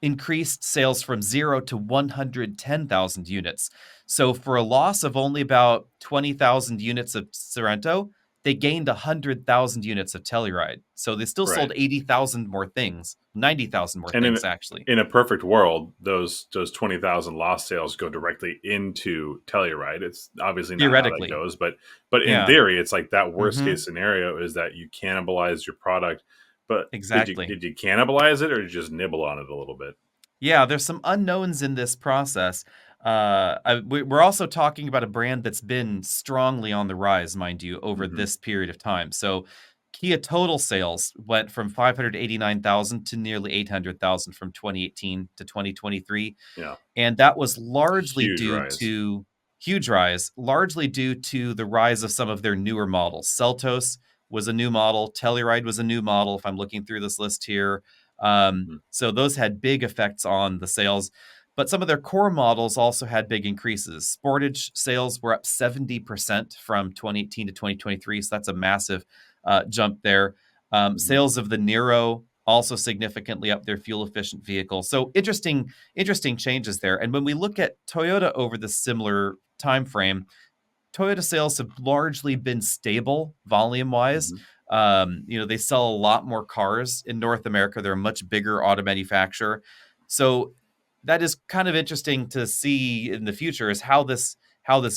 increased sales from 0 to 110,000 units. So for a loss of only about 20,000 units of Sorrento, they gained 100,000 units of Telluride. So they still Right. sold 80,000 more things, 90,000 more And things actually. in a perfect world, those 20,000 lost sales go directly into Telluride. It's obviously not how that Theoretically. goes, but in Yeah. theory, it's like that worst Mhm. case scenario is that you cannibalize your product. But Exactly. did you cannibalize it or did you just nibble on it a little bit? Yeah, there's some unknowns in this process. We're also talking about a brand that's been strongly on the rise, mind you, over Hmm. this period of time. So, Kia total sales went from 589,000 to nearly 800,000 from 2018 to 2023. Yeah, And that was largely huge due rise. to huge rise, largely due to the rise of some of their newer models. Seltos was a new model, Telluride was a new model, if I'm looking through this list here. Hmm. So those had big effects on the sales. But some of their core models also had big increases. Sportage sales were up 70% from 2018 to 2023. So that's a massive jump there. Hmm. Sales of the Nero also significantly up their fuel efficient vehicle. So interesting changes there. And when we look at Toyota over the similar time frame, Toyota sales have largely been stable volume wise. Hmm. They sell a lot more cars in North America. They're a much bigger auto manufacturer. So that is kind of interesting to see in the future is how this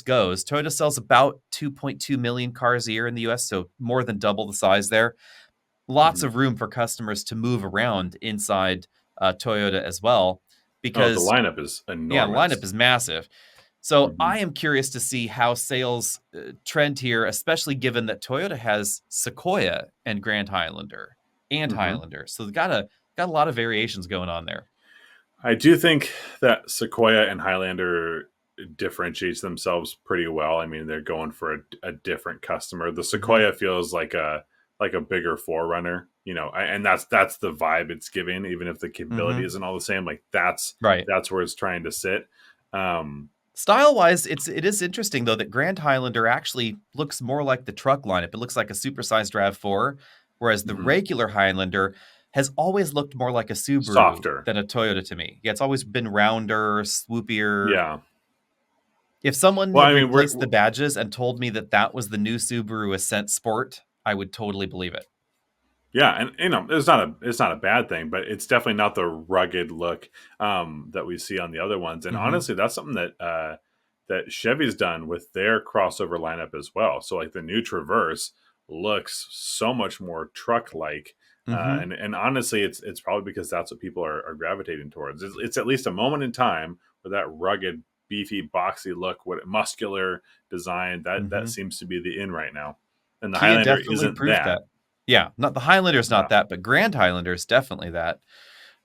goes. Toyota sells about 2.2 million cars a year in the US, so more than double the size there. Lots Hmm. of room for customers to move around inside Toyota as well, Oh, the because lineup is yeah, the lineup enormous. is massive. So Hmm. I am curious to see how sales trend here, especially given that Toyota has Sequoia and Grand Highlander and Hmm. Highlander. So they've got a lot of variations going on there. I do think that Sequoia and Highlander differentiates themselves pretty well. I mean, they're going for a different customer. The Hmm. Sequoia feels like a bigger forerunner, and that's the vibe it's giving, even if the capability Hmm. isn't all the same. Like Right. that's where it's trying to sit. Um, Style wise, it is interesting though that Grand Highlander actually looks more like the truck lineup. It looks like a supersized RAV4, whereas the mhm. regular Highlander has always looked more like a Subaru Softer, than a Toyota to me. Yeah, it's always been rounder, swoopier. yeah. If someone Well, had I mean, replaced the badges and told me that that was the new Subaru Ascent Sport, I would totally believe it. yeah, and it's not a bad thing, but it's definitely not the rugged look that we see on the other ones. And Mhm. honestly, that's something that Chevy's done with their crossover lineup as well. So like the new Traverse looks so much more truck like. Mhm. And honestly, it's probably because that's what people are gravitating towards. It's at least a moment in time where that rugged, beefy, boxy look, what muscular design that Mhm. seems to be the in right now. And the Kia Highlander definitely isn't proved that. that. Yeah, not the Highlander's not No, that, but Grand Highlander is definitely that.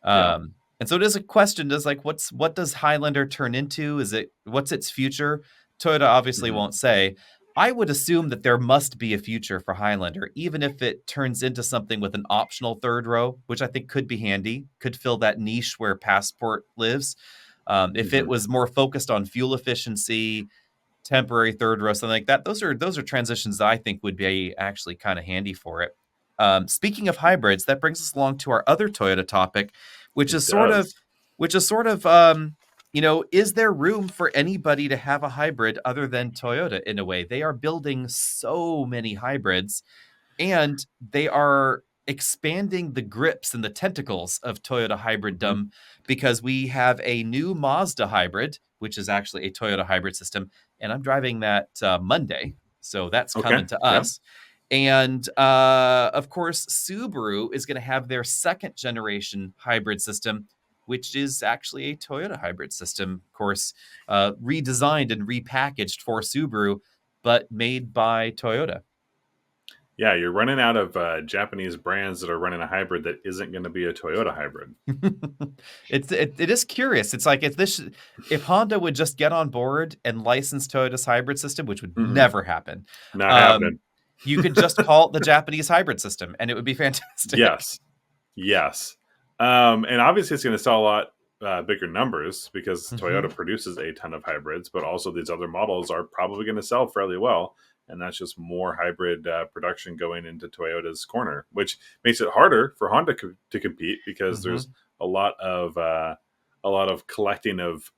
yeah. And so it is a question, does like what does Highlander turn into? What's its future? Toyota obviously Mhm. won't say. I would assume that there must be a future for Highlander, even if it turns into something with an optional third row, which I think could be handy, could fill that niche where Passport lives. If it Mhm. was more focused on fuel efficiency, temporary third row, something like that. Those are transitions that I think would be actually kind of handy for it. Speaking of hybrids, that brings us along to our other Toyota topic, which It is sort of, does. which is sort of, is there room for anybody to have a hybrid other than Toyota in a way? They are building so many hybrids and they are expanding the grips and the tentacles of Toyota Mhm. hybriddom because we have a new Mazda hybrid, which is actually a Toyota hybrid system, and I'm driving that Monday, so that's Okay. coming to Yeah. us. And of course, Subaru is going to have their second generation hybrid system, which is actually a Toyota hybrid system, of course, redesigned and repackaged for Subaru, but made by Toyota. Yeah, you're running out of Japanese brands that are running a hybrid that isn't going to be a Toyota hybrid. It is curious. It's like if Honda would just get on board and license Toyota's hybrid system, which would Mm-mm. never happen, Not um, happening. you could just call it the Japanese hybrid system, and it would be fantastic. Yes. Yes. And obviously, it's going to sell a lot bigger numbers because Hmm. Toyota produces a ton of hybrids, but also these other models are probably going to sell fairly well. And that's just more hybrid production going into Toyota's corner, which makes it harder for Honda to compete because Hmm. there's a lot of a lot of collecting of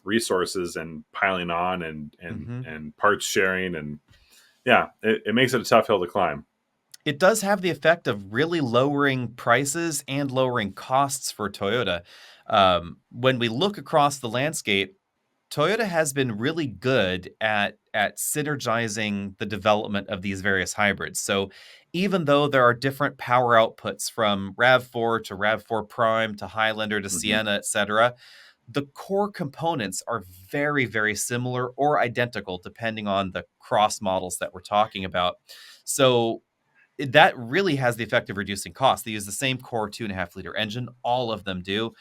resources and piling on Hmm. and parts sharing and yeah, it makes it a tough hill to climb. It does have the effect of really lowering prices and lowering costs for Toyota. When we look across the landscape, Toyota has been really good at synergizing the development of these various hybrids. So even though there are different power outputs from RAV4 to RAV4 Prime to Highlander to Hmm. Sienna, etc., the core components are very, very similar or identical depending on the cross models that we're talking about. So that really has the effect of reducing costs. They use the same core 2.5 liter engine. All of them do.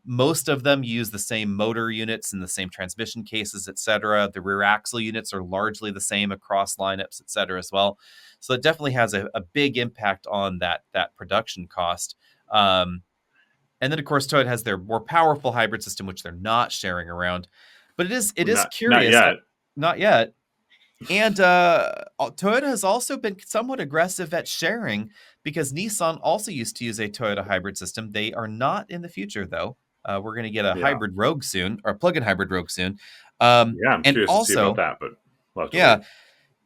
Most of them use the same motor units and the same transmission cases, etc. The rear axle units are largely the same across lineups, etc. as well. So it definitely has a big impact on that production cost. Um, and then of course Toyota has their more powerful hybrid system, which they're not sharing around. But it is Not curious. yet. Not yet. And Toyota has also been somewhat aggressive at sharing because Nissan also used to use a Toyota hybrid system. They are not in the future, though. We're going to get a Yeah. hybrid Rogue soon, or a plug-in hybrid Rogue soon. Yeah, I'm And curious to see about also, that, but we'll have to yeah, wait.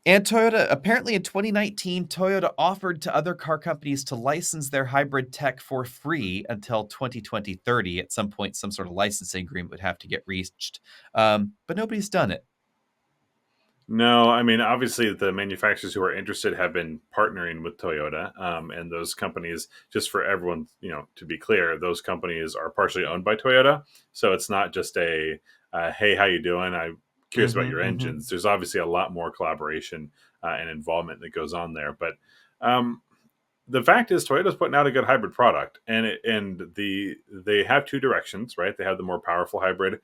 and Toyota, apparently in 2019, Toyota offered to other car companies to license their hybrid tech for free until 2020-30. At some point, some sort of licensing agreement would have to get reached. But nobody's done it. No, I mean, obviously, the manufacturers who are interested have been partnering with Toyota, and those companies. Just for everyone, to be clear, those companies are partially owned by Toyota, so it's not just a "Hey, how you doing? I'm curious about Hmm. your Hmm. engines." There's obviously a lot more collaboration and involvement that goes on there, but um, the fact is Toyota's putting out a good hybrid product, and they have two directions, right? They have the more powerful hybrid,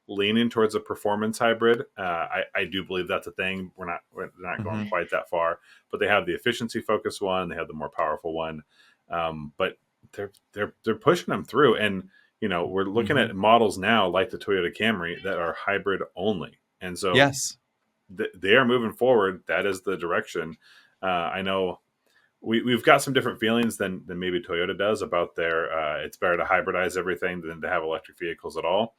leaning towards a performance hybrid. I do believe that's a thing. We're not going Hmm. quite that far, but they have the efficiency focused one. They have the more powerful one, but they're pushing them through, and we're looking Hmm. at models now like the Toyota Camry that are hybrid only, and so Yes. they are moving forward. That is the direction. I know we've got some different feelings than maybe Toyota does about their it's better to hybridize everything than to have electric vehicles at all.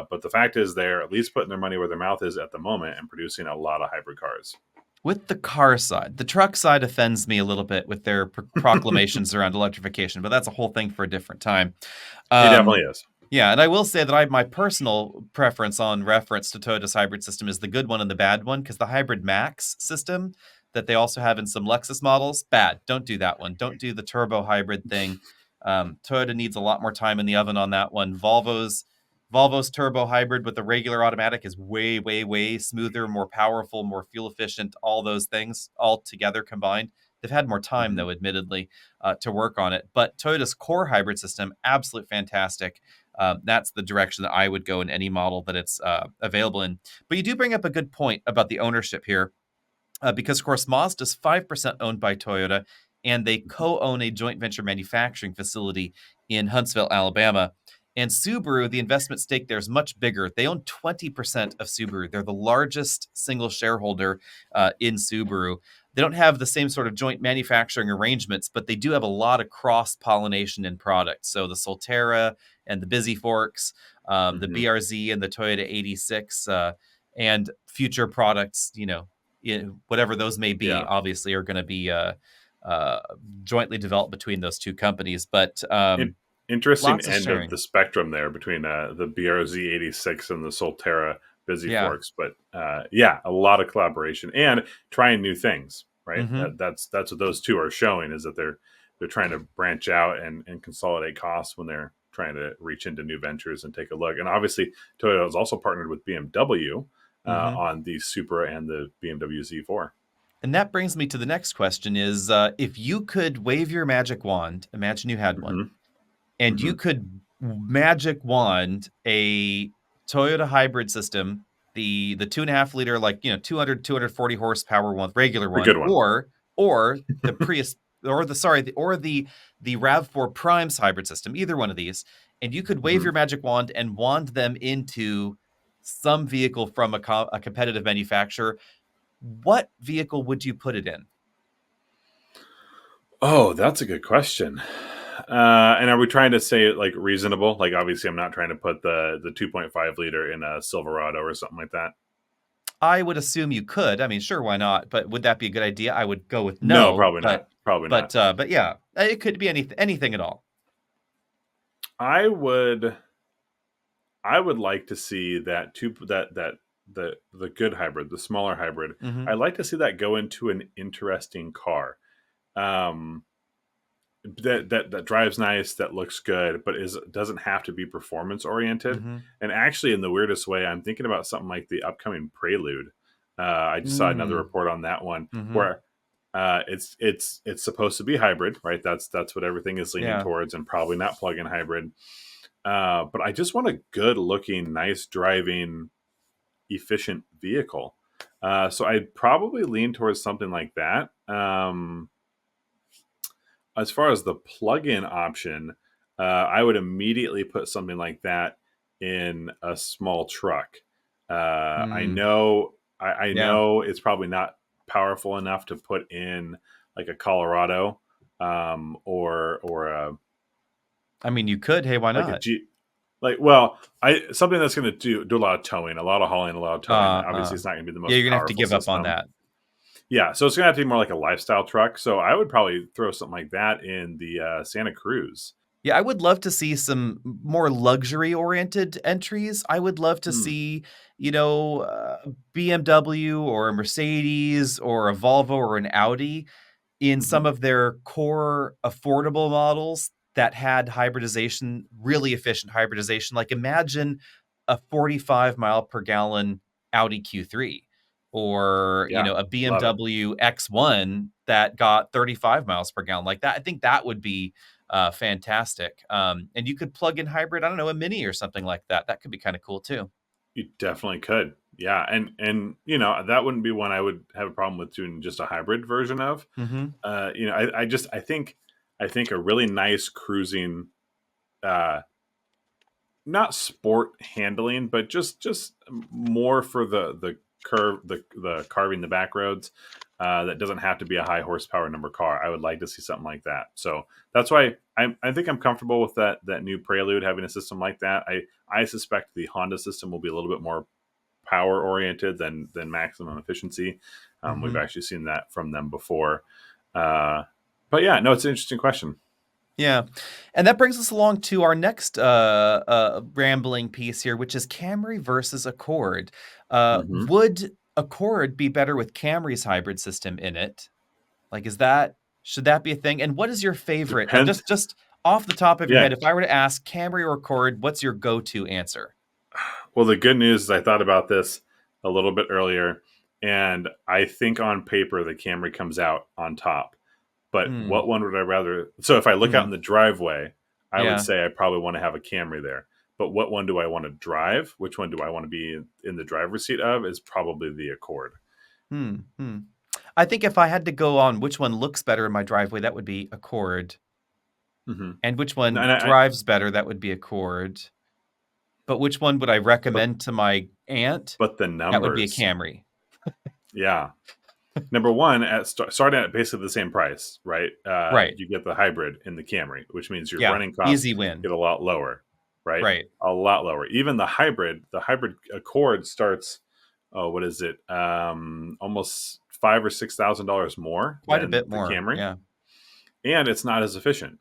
But the fact is, they're at least putting their money where their mouth is at the moment and producing a lot of hybrid cars. With the car side, the truck side offends me a little bit with their proclamations around electrification, but that's a whole thing for a different time. It definitely Um, is. yeah, and I will say that my personal preference on reference to Toyota's hybrid system is the good one and the bad one, because the hybrid max system that they also have in some Lexus models, bad. Don't do that one. Don't do the turbo hybrid thing. Toyota needs a lot more time in the oven on that one. Volvo's turbo hybrid with the regular automatic is way, way, way smoother, more powerful, more fuel efficient, all those things all together combined. They've had more time, Mhm. though, admittedly, to work on it. But Toyota's core hybrid system, absolute fantastic. That's the direction that I would go in any model that it's available in. But you do bring up a good point about the ownership here, because, of course, Mazda's 5% owned by Toyota, and they co own a joint venture manufacturing facility in Huntsville, Alabama. And Subaru, the investment stake there is much bigger. They own 20% of Subaru. They're the largest single shareholder in Subaru. They don't have the same sort of joint manufacturing arrangements, but they do have a lot of cross pollination in products. So the Solterra and the Busy Forks, the Mhm. BRZ and the Toyota 86, and future products, whatever those may be, Yeah. obviously are going to be uh, jointly developed between those two companies. But In- Interesting lots of end of sharing. the spectrum there between the BRZ 86 and the Solterra Busy Yeah. Forks. But yeah, a lot of collaboration and trying new things, right? Mm-hmm. That's what those two are showing, is that they're trying to branch out and consolidate costs when they're trying to reach into new ventures and take a look. And obviously, Toyota has also partnered with BMW Mm-hmm. on the Supra and the BMW Z4. And that brings me to the next question: is if you could wave your magic wand, imagine you had one, Hmm. and you Hmm. could magic wand a Toyota hybrid system, the 2.5 liter, like 240 horsepower one, regular A one, good one. or the Prius, or the RAV4 Primes hybrid system, either one of these, and you could wave Hmm. your magic wand and wand them into some vehicle from a competitive manufacturer. What vehicle would you put it in? Oh, that's a good question. And are we trying to say it like reasonable? Like, obviously, I'm not trying to put the 2.5 liter in a Silverado or something like that. I would assume you could. I mean, sure, why not? But would that be a good idea? I would go with No, no, probably not. Probably not. but yeah, it could be anything at all. I would. I would like to see that the good hybrid, the smaller hybrid. Hmm. I'd like to see that go into an interesting car. Um, that drives nice, that looks good, but is doesn't have to be performance oriented. Hmm. And actually, in the weirdest way, I'm thinking about something like the upcoming Prelude. I just saw another Mm. report on that one Hmm. where it's supposed to be hybrid, right? That's what everything is leaning Yeah. towards, and probably not plug-in hybrid. But I just want a good looking, nice driving, efficient vehicle. So I'd probably lean towards something like that. As far as the plug-in option, I would immediately put something like that in a small truck. I Mm. know, I Yeah. know it's probably not powerful enough to put in like a Colorado, or I mean, you could. Hey, why like a not? G. Like, well, I something that's going to do a lot of towing, a lot of hauling, a lot of towing. Obviously, Uh, it's not going to be the yeah, most you're gonna have to powerful give up on system. that. Yeah, so it's going to have to be more like a lifestyle truck. So I would probably throw something like that in the Santa Cruz. Yeah, I would love to see some more luxury oriented entries. I would love to Hmm. see, you know, BMW or a Mercedes or a Volvo or an Audi in Hmm. some of their core affordable models that had hybridization, really efficient hybridization. Like, imagine a 45 mile per gallon Audi Q3, or Yeah, a love it. BMW X1 that got 35 miles per gallon. Like that, I think that would be fantastic. And you could plug in hybrid, I don't know, a Mini or something like that. That could be kind of cool too. You definitely could. Yeah, and that wouldn't be one I would have a problem with doing just a hybrid version of. Hmm. I think a really nice cruising, uh, not sport handling, but just more for the the carving the back roads. That doesn't have to be a high horsepower number car. I would like to see something like that. So that's why I think I'm comfortable with that new Prelude having a system like that. I suspect the Honda system will be a little bit more power oriented than maximum efficiency. We've Hmm. actually seen that from them before. But yeah, no, it's an interesting question. Yeah. And that brings us along to our next rambling piece here, which is Camry versus Accord. Hmm. Would Accord be better with Camry's hybrid system in it? Like, should that be a thing? And what is your favorite? Depends. Just off the top of your Yeah. head, if I were to ask Camry or Accord, what's your go-to answer? Well, the good news is I thought about this a little bit earlier, and I think on paper the Camry comes out on top. But Hmm. what one would I rather? So if I look out Hmm. in the driveway, I would Yeah. say I probably want to have a Camry there. But what one do I want to drive? Which one do I want to be in the driver's seat of? Is probably the Accord. Hmm. Hmm. I think if I had to go on which one looks better in my driveway, that would be Accord. Hmm. And which And one drives better, that would be Accord. But which one would I but recommend to my aunt? but the That would be a numbers, Camry. yeah. Number one, starting at basically the same price, right? Right. You get the hybrid in the Camry, which means your Yeah. running costs Easy win. get a lot lower, right? Right. A lot lower. Even the hybrid Accord starts. Oh, what is it? Almost $5,000 or $6,000 more Quite a than bit the more. Camry, Yeah. and it's not as efficient, and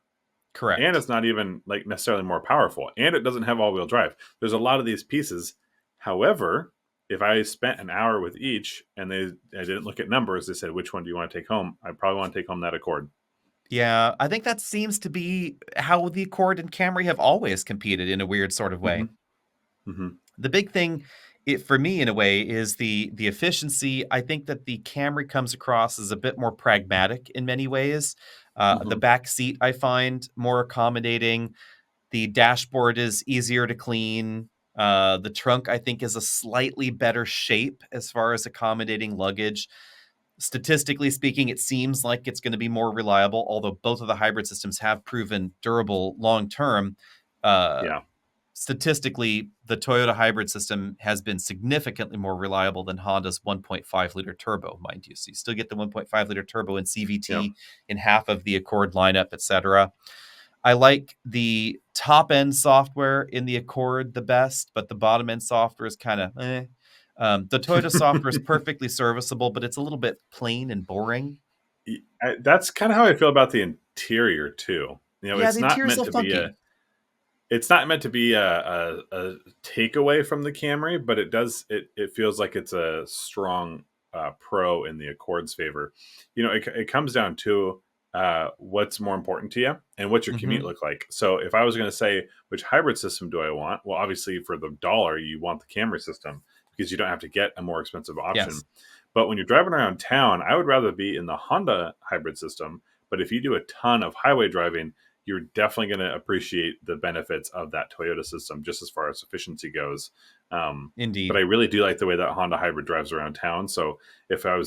Correct. it's not even like necessarily more powerful, and it doesn't have all-wheel drive. There's a lot of these pieces. However, if I spent an hour with each and I didn't look at numbers, they said, which one do you want to take home? I probably want to take home that Accord. Yeah. I think that seems to be how the Accord and Camry have always competed in a weird sort of way. Hmm. Hmm. The big thing for me in a way is the efficiency. I think that the Camry comes across as a bit more pragmatic in many ways. The Hmm. back seat I find more accommodating. The dashboard is easier to clean. The trunk I think is a slightly better shape as far as accommodating luggage. Statistically speaking, it seems like it's going to be more reliable, although both of the hybrid systems have proven durable long term. Uh, Yeah. Statistically, the Toyota hybrid system has been significantly more reliable than Honda's 1.5-liter turbo, mind you. So you still get the 1.5-liter turbo in Yep. CVT in half of the Accord lineup, etc. I like the top end software in the Accord the best, but the bottom end software is kind of eh. The Toyota software is perfectly serviceable, but it's a little bit plain and boring. That's kind of how I feel about the interior too. Yeah, the interior is a little funky. It's not meant to be a takeaway from the Camry, but it feels like it's a strong pro in the Accord's favor. It comes down to what's more important to you and what's your commute Hmm. look like. So if I was going to say which hybrid system do I want, well, obviously for the dollar you want the Camry system because you don't have to get a more expensive Yes. option. But when you're driving around town, I would rather be in the Honda hybrid system. But if you do a ton of highway driving, you're definitely going to appreciate the benefits of that Toyota system just as far as efficiency goes. But I Indeed. really do like the way that Honda hybrid drives around town. So if that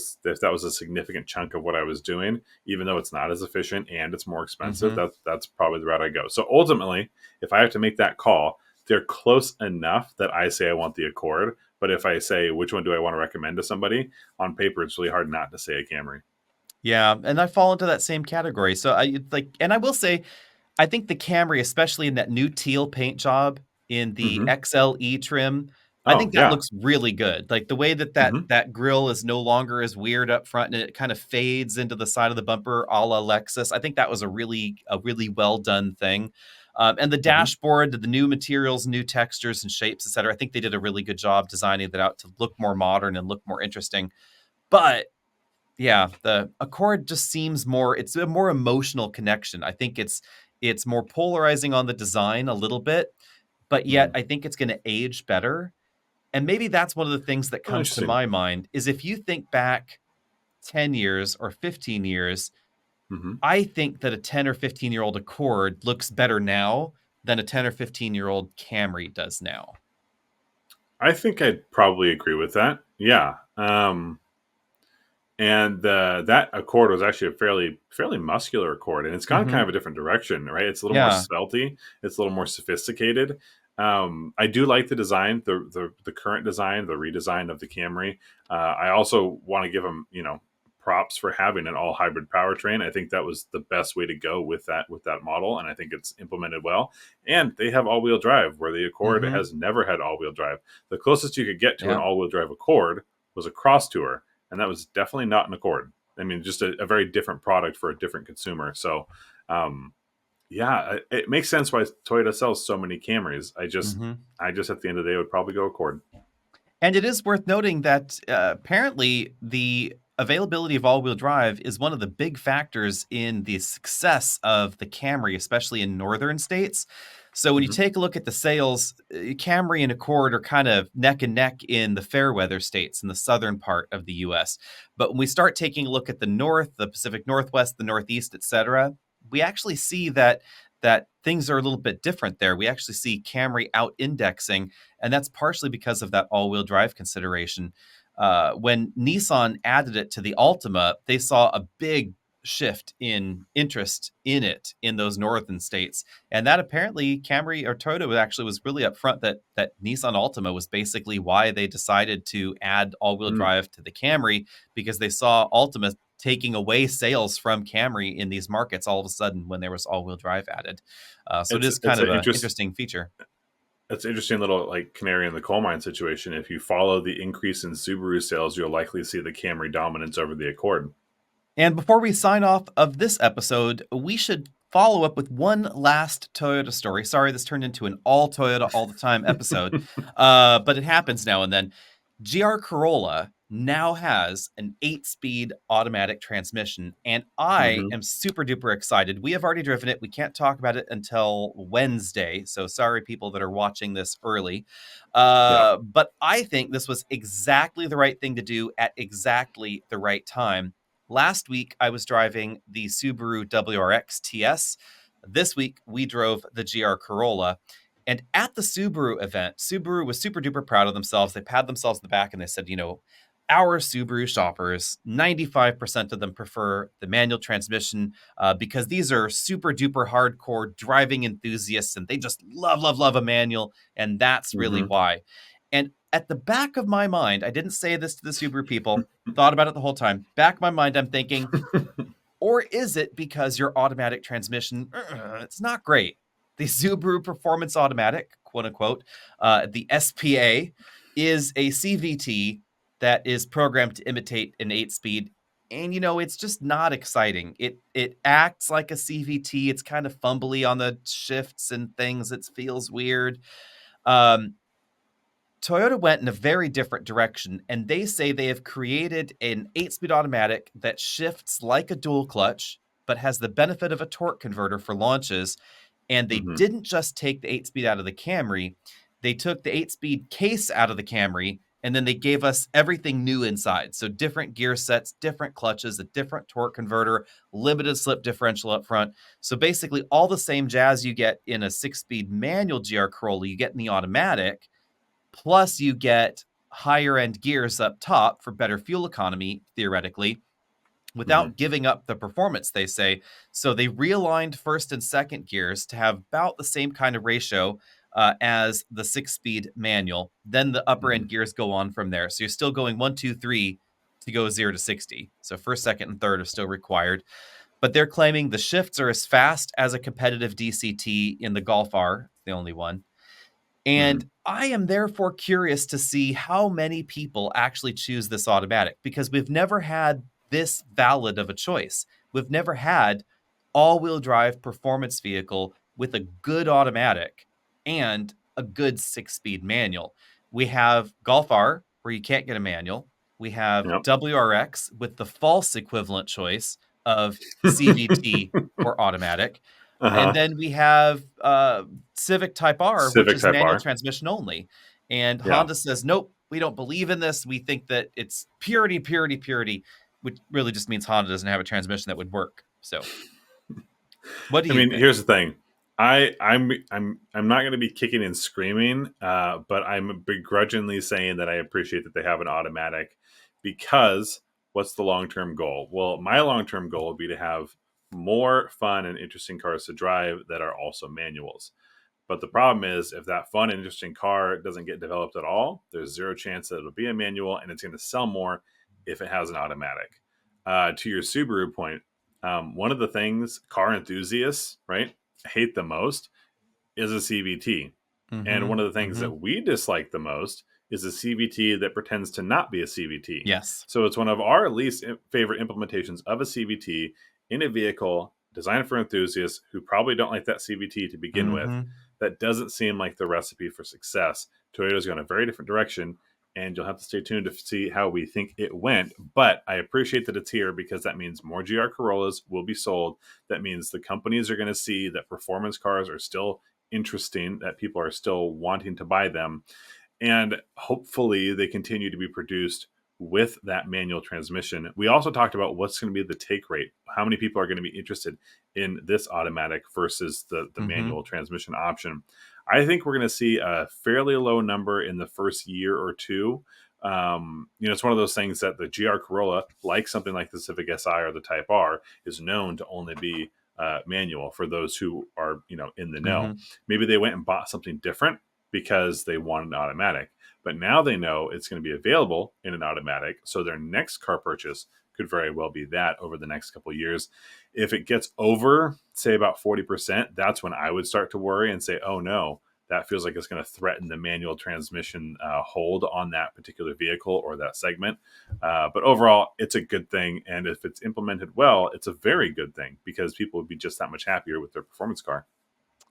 was a significant chunk of what I was doing, even though it's not as efficient and it's more expensive, Hmm. that's probably the route I go. So ultimately, if I have to make that call, they're close enough that I say I want the Accord. But if I say which one do I want to recommend to somebody, on paper it's really hard not to say a Camry. Yeah, and I fall into that same category. So and I will say, I think the Camry, especially in that new teal paint job in the Hmm. XLE trim, I Oh think that yeah. looks really good. Like the way that Hmm. that grill is no longer as weird up front and it kind of fades into the side of the bumper, a la Lexus. I think that was a really well done thing. And the Hmm. dashboard, the new materials, new textures and shapes, etc. I think they did a really good job designing that out to look more modern and look more interesting. But yeah, the Accord just seems it's a more emotional connection. I think it's more polarizing on the design a little bit, but yet Hmm. I think it's going to age better. And maybe that's one of the things that Oh, comes to interesting. my mind is if you think back 10 years or 15 years, Hmm. I think that a 10 or 15-year-old Accord looks better now than a 10 or 15-year-old Camry does now. I think I'd probably agree with that. Yeah. And that Accord was actually a fairly muscular Accord, and it's gone kind Mhm. of a different direction, right? It's a little more Yeah. svelty, it's a little more sophisticated. I do like the design, the current design, the redesign of the Camry. I also want to give them, props for having an all hybrid powertrain. I think that was the best way to go with that model, and I think it's implemented well. And they have all wheel drive, where the Accord Mm-hmm. has never had all wheel drive. The closest you could get to an Yeah. all wheel drive Accord was a Cross Tour, and that was definitely not an Accord. I mean, just a very different product for a different consumer. So, um, yeah, it makes sense why Toyota sells so many Camrys. Mm-hmm. I just at the end of the day would probably go Accord. And it is worth noting that apparently the availability of all wheel drive is one of the big factors in the success of the Camry, especially in northern states. So when you Hmm. take a look at the sales, Camry and Accord are kind of neck and neck in the fair weather states in the southern part of the US. But when we start taking a look at the north, the Pacific Northwest, the Northeast, etc., we actually see that things are a little bit different there. We actually see Camry out indexing, and that's partially because of that all-wheel drive consideration. When Nissan added it to the Altima, they saw a big shift in interest in it in those northern states, and that apparently Camry or Toyota actually was really upfront that Nissan Altima was basically why they decided to add all-wheel Mm. drive to the Camry, because they saw Altima taking away sales from Camry in these markets all of a sudden when there was all-wheel drive added. So it is It's kind of an an interest. interesting feature. It's an interesting little like canary in the coal mine situation. If you follow the increase in Subaru sales, you'll likely see the Camry dominance over the Accord. And before we sign off of this episode, we should follow up with one last Toyota story. Sorry, this turned into an all Toyota all the time episode, but it happens now and then. GR Corolla now has an 8-speed automatic transmission, and I Hmm. am super duper excited. We have already driven it. We can't talk about it until Wednesday, so sorry, people that are watching this early. Yep. But I think this was exactly the right thing to do at exactly the right time. Last week, I was driving the Subaru WRX TS. This week, we drove the GR Corolla. And at the Subaru event, Subaru was super duper proud of themselves. They pat themselves on the back and they said, our Subaru shoppers, 95% of them prefer the manual transmission because these are super duper hardcore driving enthusiasts and they just love, love, love a manual. And that's really Hmm. why. And at the back of my mind, I didn't say this to the Subaru people, thought about it the whole time. Back of my mind, I'm thinking, or is it because your automatic transmission, it's not great? The Subaru Performance Automatic, quote unquote, the SPA, is a CVT that is programmed to imitate an 8-speed. And it's just not exciting. It acts like a CVT. It's kind of fumbly on the shifts and things. It feels weird. Um, Toyota went in a very different direction, and they say they have created an 8-speed automatic that shifts like a dual clutch, but has the benefit of a torque converter for launches. And they Hmm. didn't just take the 8-speed out of the Camry, they took the 8-speed case out of the Camry, and then they gave us everything new inside. So different gear sets, different clutches, a different torque converter, limited slip differential up front. So basically, all the same jazz you get in a 6-speed manual GR Corolla, you get in the automatic. Plus, you get higher end gears up top for better fuel economy, theoretically, Hmm. without giving up the performance, they say. So they realigned first and second gears to have about the same kind of ratio as the 6-speed manual. Then the upper Hmm. end gears go on from there. So you're still going 1, 2, 3 to go 0 to 60. So first, second, and third are still required. But they're claiming the shifts are as fast as a competitive DCT in the Golf R, the only one. And Hmm. I am therefore curious to see how many people actually choose this automatic, because we've never had this valid of a choice. We've never had all-wheel drive performance vehicle with a good automatic and a good 6-speed manual. We have Golf R, where you can't get a manual. We have Yep. WRX with the false equivalent choice of CVT or automatic. And Uh-huh. then we have Civic Type R, which Civic is Type manual R. transmission only. And Yeah. Honda says, nope, we don't believe in this. We think that it's purity, purity, purity, which really just means Honda doesn't have a transmission that would work. So, what do I you mean, think? here's the thing. I'm not going to be kicking and screaming, but I'm begrudgingly saying that I appreciate that they have an automatic, because what's the long term goal? Well, my long term goal would be to have more fun and interesting cars to drive that are also manuals. But the problem is, if that fun, interesting car doesn't get developed at all, there's zero chance that it'll be a manual, and it's going to sell more if it has an automatic. To your Subaru point, one of the things car enthusiasts, right, hate the most is a CVT. And Mm-hmm. one of the things Mm-hmm. that we dislike the most is a CVT that pretends to not be a CVT. Yes. So it's one of our least favorite implementations of a CVT in a vehicle designed for enthusiasts who probably don't like that CVT to begin with. Mm-hmm. That doesn't seem like the recipe for success. Toyota's gone a very different direction, and you'll have to stay tuned to see how we think it went. But I appreciate that it's here because that means more GR Corollas will be sold. That means the companies are going to see that performance cars are still interesting, that people are still wanting to buy them. And hopefully they continue to be produced with that manual transmission. We also talked about what's going to be the take rate. How many people are going to be interested in this automatic versus the Mm-hmm. manual transmission option? I think we're going to see a fairly low number in the first year or two. It's one of those things that the GR Corolla, like something like the Civic Si or the Type R, is known to only be manual for those who are in the know. Mm-hmm. Maybe they went and bought something different because they want an automatic, but now they know it's going to be available in an automatic, so their next car purchase could very well be that over the next couple of years. If it gets over, say, about 40%, that's when I would start to worry and say, oh no, that feels like it's going to threaten the manual transmission hold on that particular vehicle or that segment. But overall, it's a good thing. And if it's implemented well, it's a very good thing because people would be just that much happier with their performance car.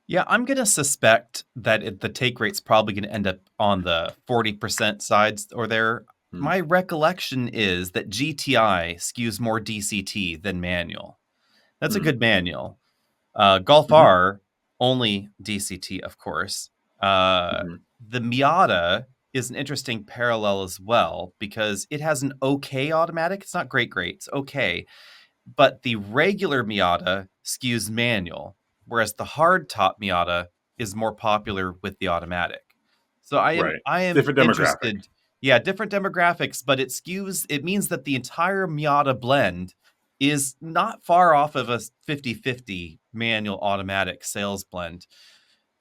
Yeah, I'm going to suspect that the take rate's probably going to end up on the 40% sides or there. Hmm. My recollection is that GTI skews more DCT than manual. That's a Hmm. good manual. Golf Hmm. R, only DCT, of course. Uh, Hmm. the Miata is an interesting parallel as well because it has an okay automatic. It's not great, it's okay. But the regular Miata skews manual, whereas the hardtop Miata is more popular with the automatic. So I am Right. I am Different demographic. interested. Yeah, different demographics, but it means that the entire Miata blend is not far off of a 50-50 manual automatic sales blend,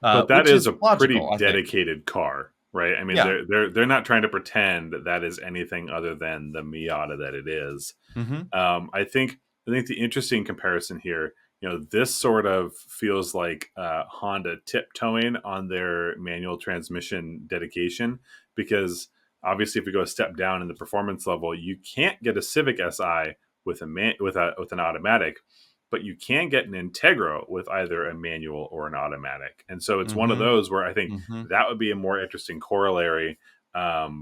But that which is is a pretty logical, I think. dedicated car, right? I mean, Yeah. they're not trying to pretend that that is anything other than the Miata that it is. Mm-hmm. I think the interesting comparison here, this sort of feels like Honda tiptoeing on their manual transmission dedication because obviously, if we go a step down in the performance level, you can't get a Civic Si with with an automatic, but you can get an Integra with either a manual or an automatic. And so it's one of Mm-hmm. those where I think Mm-hmm. that would be a more interesting corollary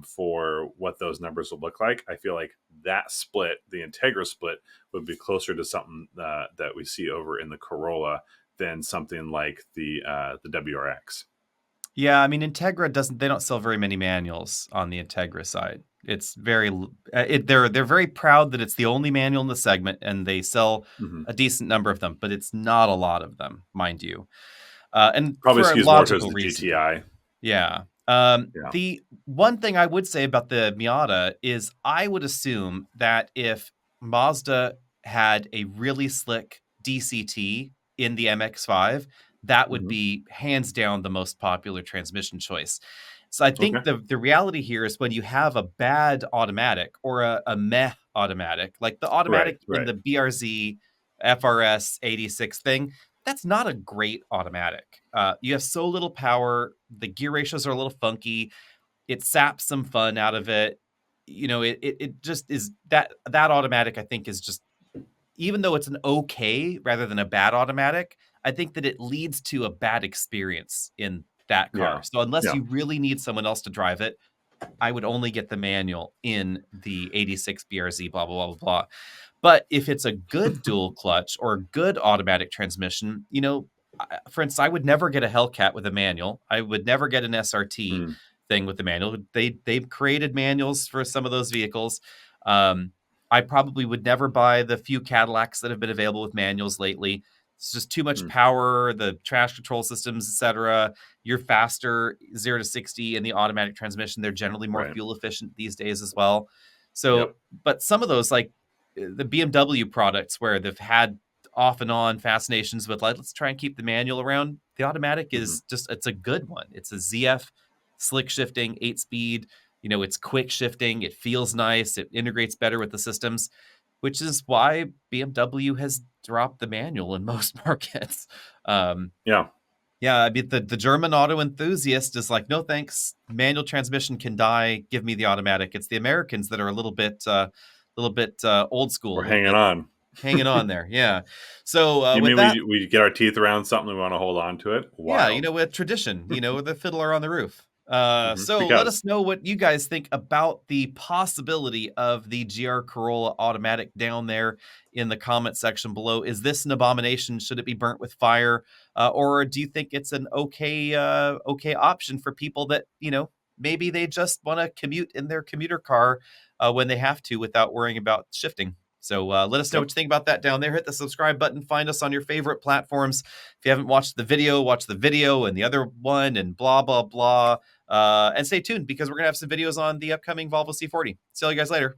for what those numbers would look like. I feel like that split, the Integra split, would be closer to something that we see over in the Corolla than something like the WRX. Yeah, I mean Integra doesn't. They don't sell very many manuals on the Integra side. It's very. They're very proud that it's the only manual in the segment, and they sell Hmm. a decent number of them, but it's not a lot of them, mind you, and Probably for a skews more towards logical the reason. GTI. Yeah. Yeah. The one thing I would say about the Miata is I would assume that if Mazda had a really slick DCT in the MX-5, that would Hmm. be hands down the most popular transmission choice. So I think Okay. the reality here is when you have a bad automatic or a meh automatic, like the Right. automatic in Right. the BRZ FRS 86 thing, that's not a great automatic. You have so little power. The gear ratios are a little funky. It saps some fun out of it. It just is that automatic. I think is just even though it's an okay rather than a bad automatic. I think that it leads to a bad experience in that car. Yeah. So unless Yeah. you really need someone else to drive it, I would only get the manual in the 86 BRZ. Blah blah blah blah blah. But if it's a good dual clutch or a good automatic transmission, for instance, I would never get a Hellcat with a manual. I would never get an SRT Mm. thing with the manual. They've created manuals for some of those vehicles. Um, I probably would never buy the few Cadillacs that have been available with manuals lately. It's just too much Mm. power, the traction control systems, etc. You're faster 0 to 60 in the automatic transmission. They're generally more Right. fuel efficient these days as well. So, Yep. but some of those, like the BMW products where they've had off and on fascinations with like, let's try and keep the manual around. The automatic Mhm. is just, it's a good one. It's a ZF slick shifting, 8-speed. It's quick shifting. It feels nice. It integrates better with the systems, which is why BMW has dropped the manual in most markets. Yeah. Yeah, I mean the German auto enthusiast is like, no thanks, manual transmission can die. Give me the automatic. It's the Americans that are a little bit old school, We're a little hanging bit on. hanging on there. Yeah. So You with mean that, we get our teeth around something, we want to hold on to it? yeah, Wild. with tradition, with the fiddler on the roof. So let Because us know what you guys think about the possibility of the GR Corolla automatic down there in the comment section below. Is this an abomination? Should it be burnt with fire? Or do you think it's an okay option for people that, maybe they just want to commute in their commuter car when they have to without worrying about shifting? So let us know what yep. you think about that down there. Hit the subscribe button. Find us on your favorite platforms. If you haven't watched the video, watch the video and the other one and blah, blah, blah. And stay tuned because we're going to have some videos on the upcoming Volvo C40. See you guys later.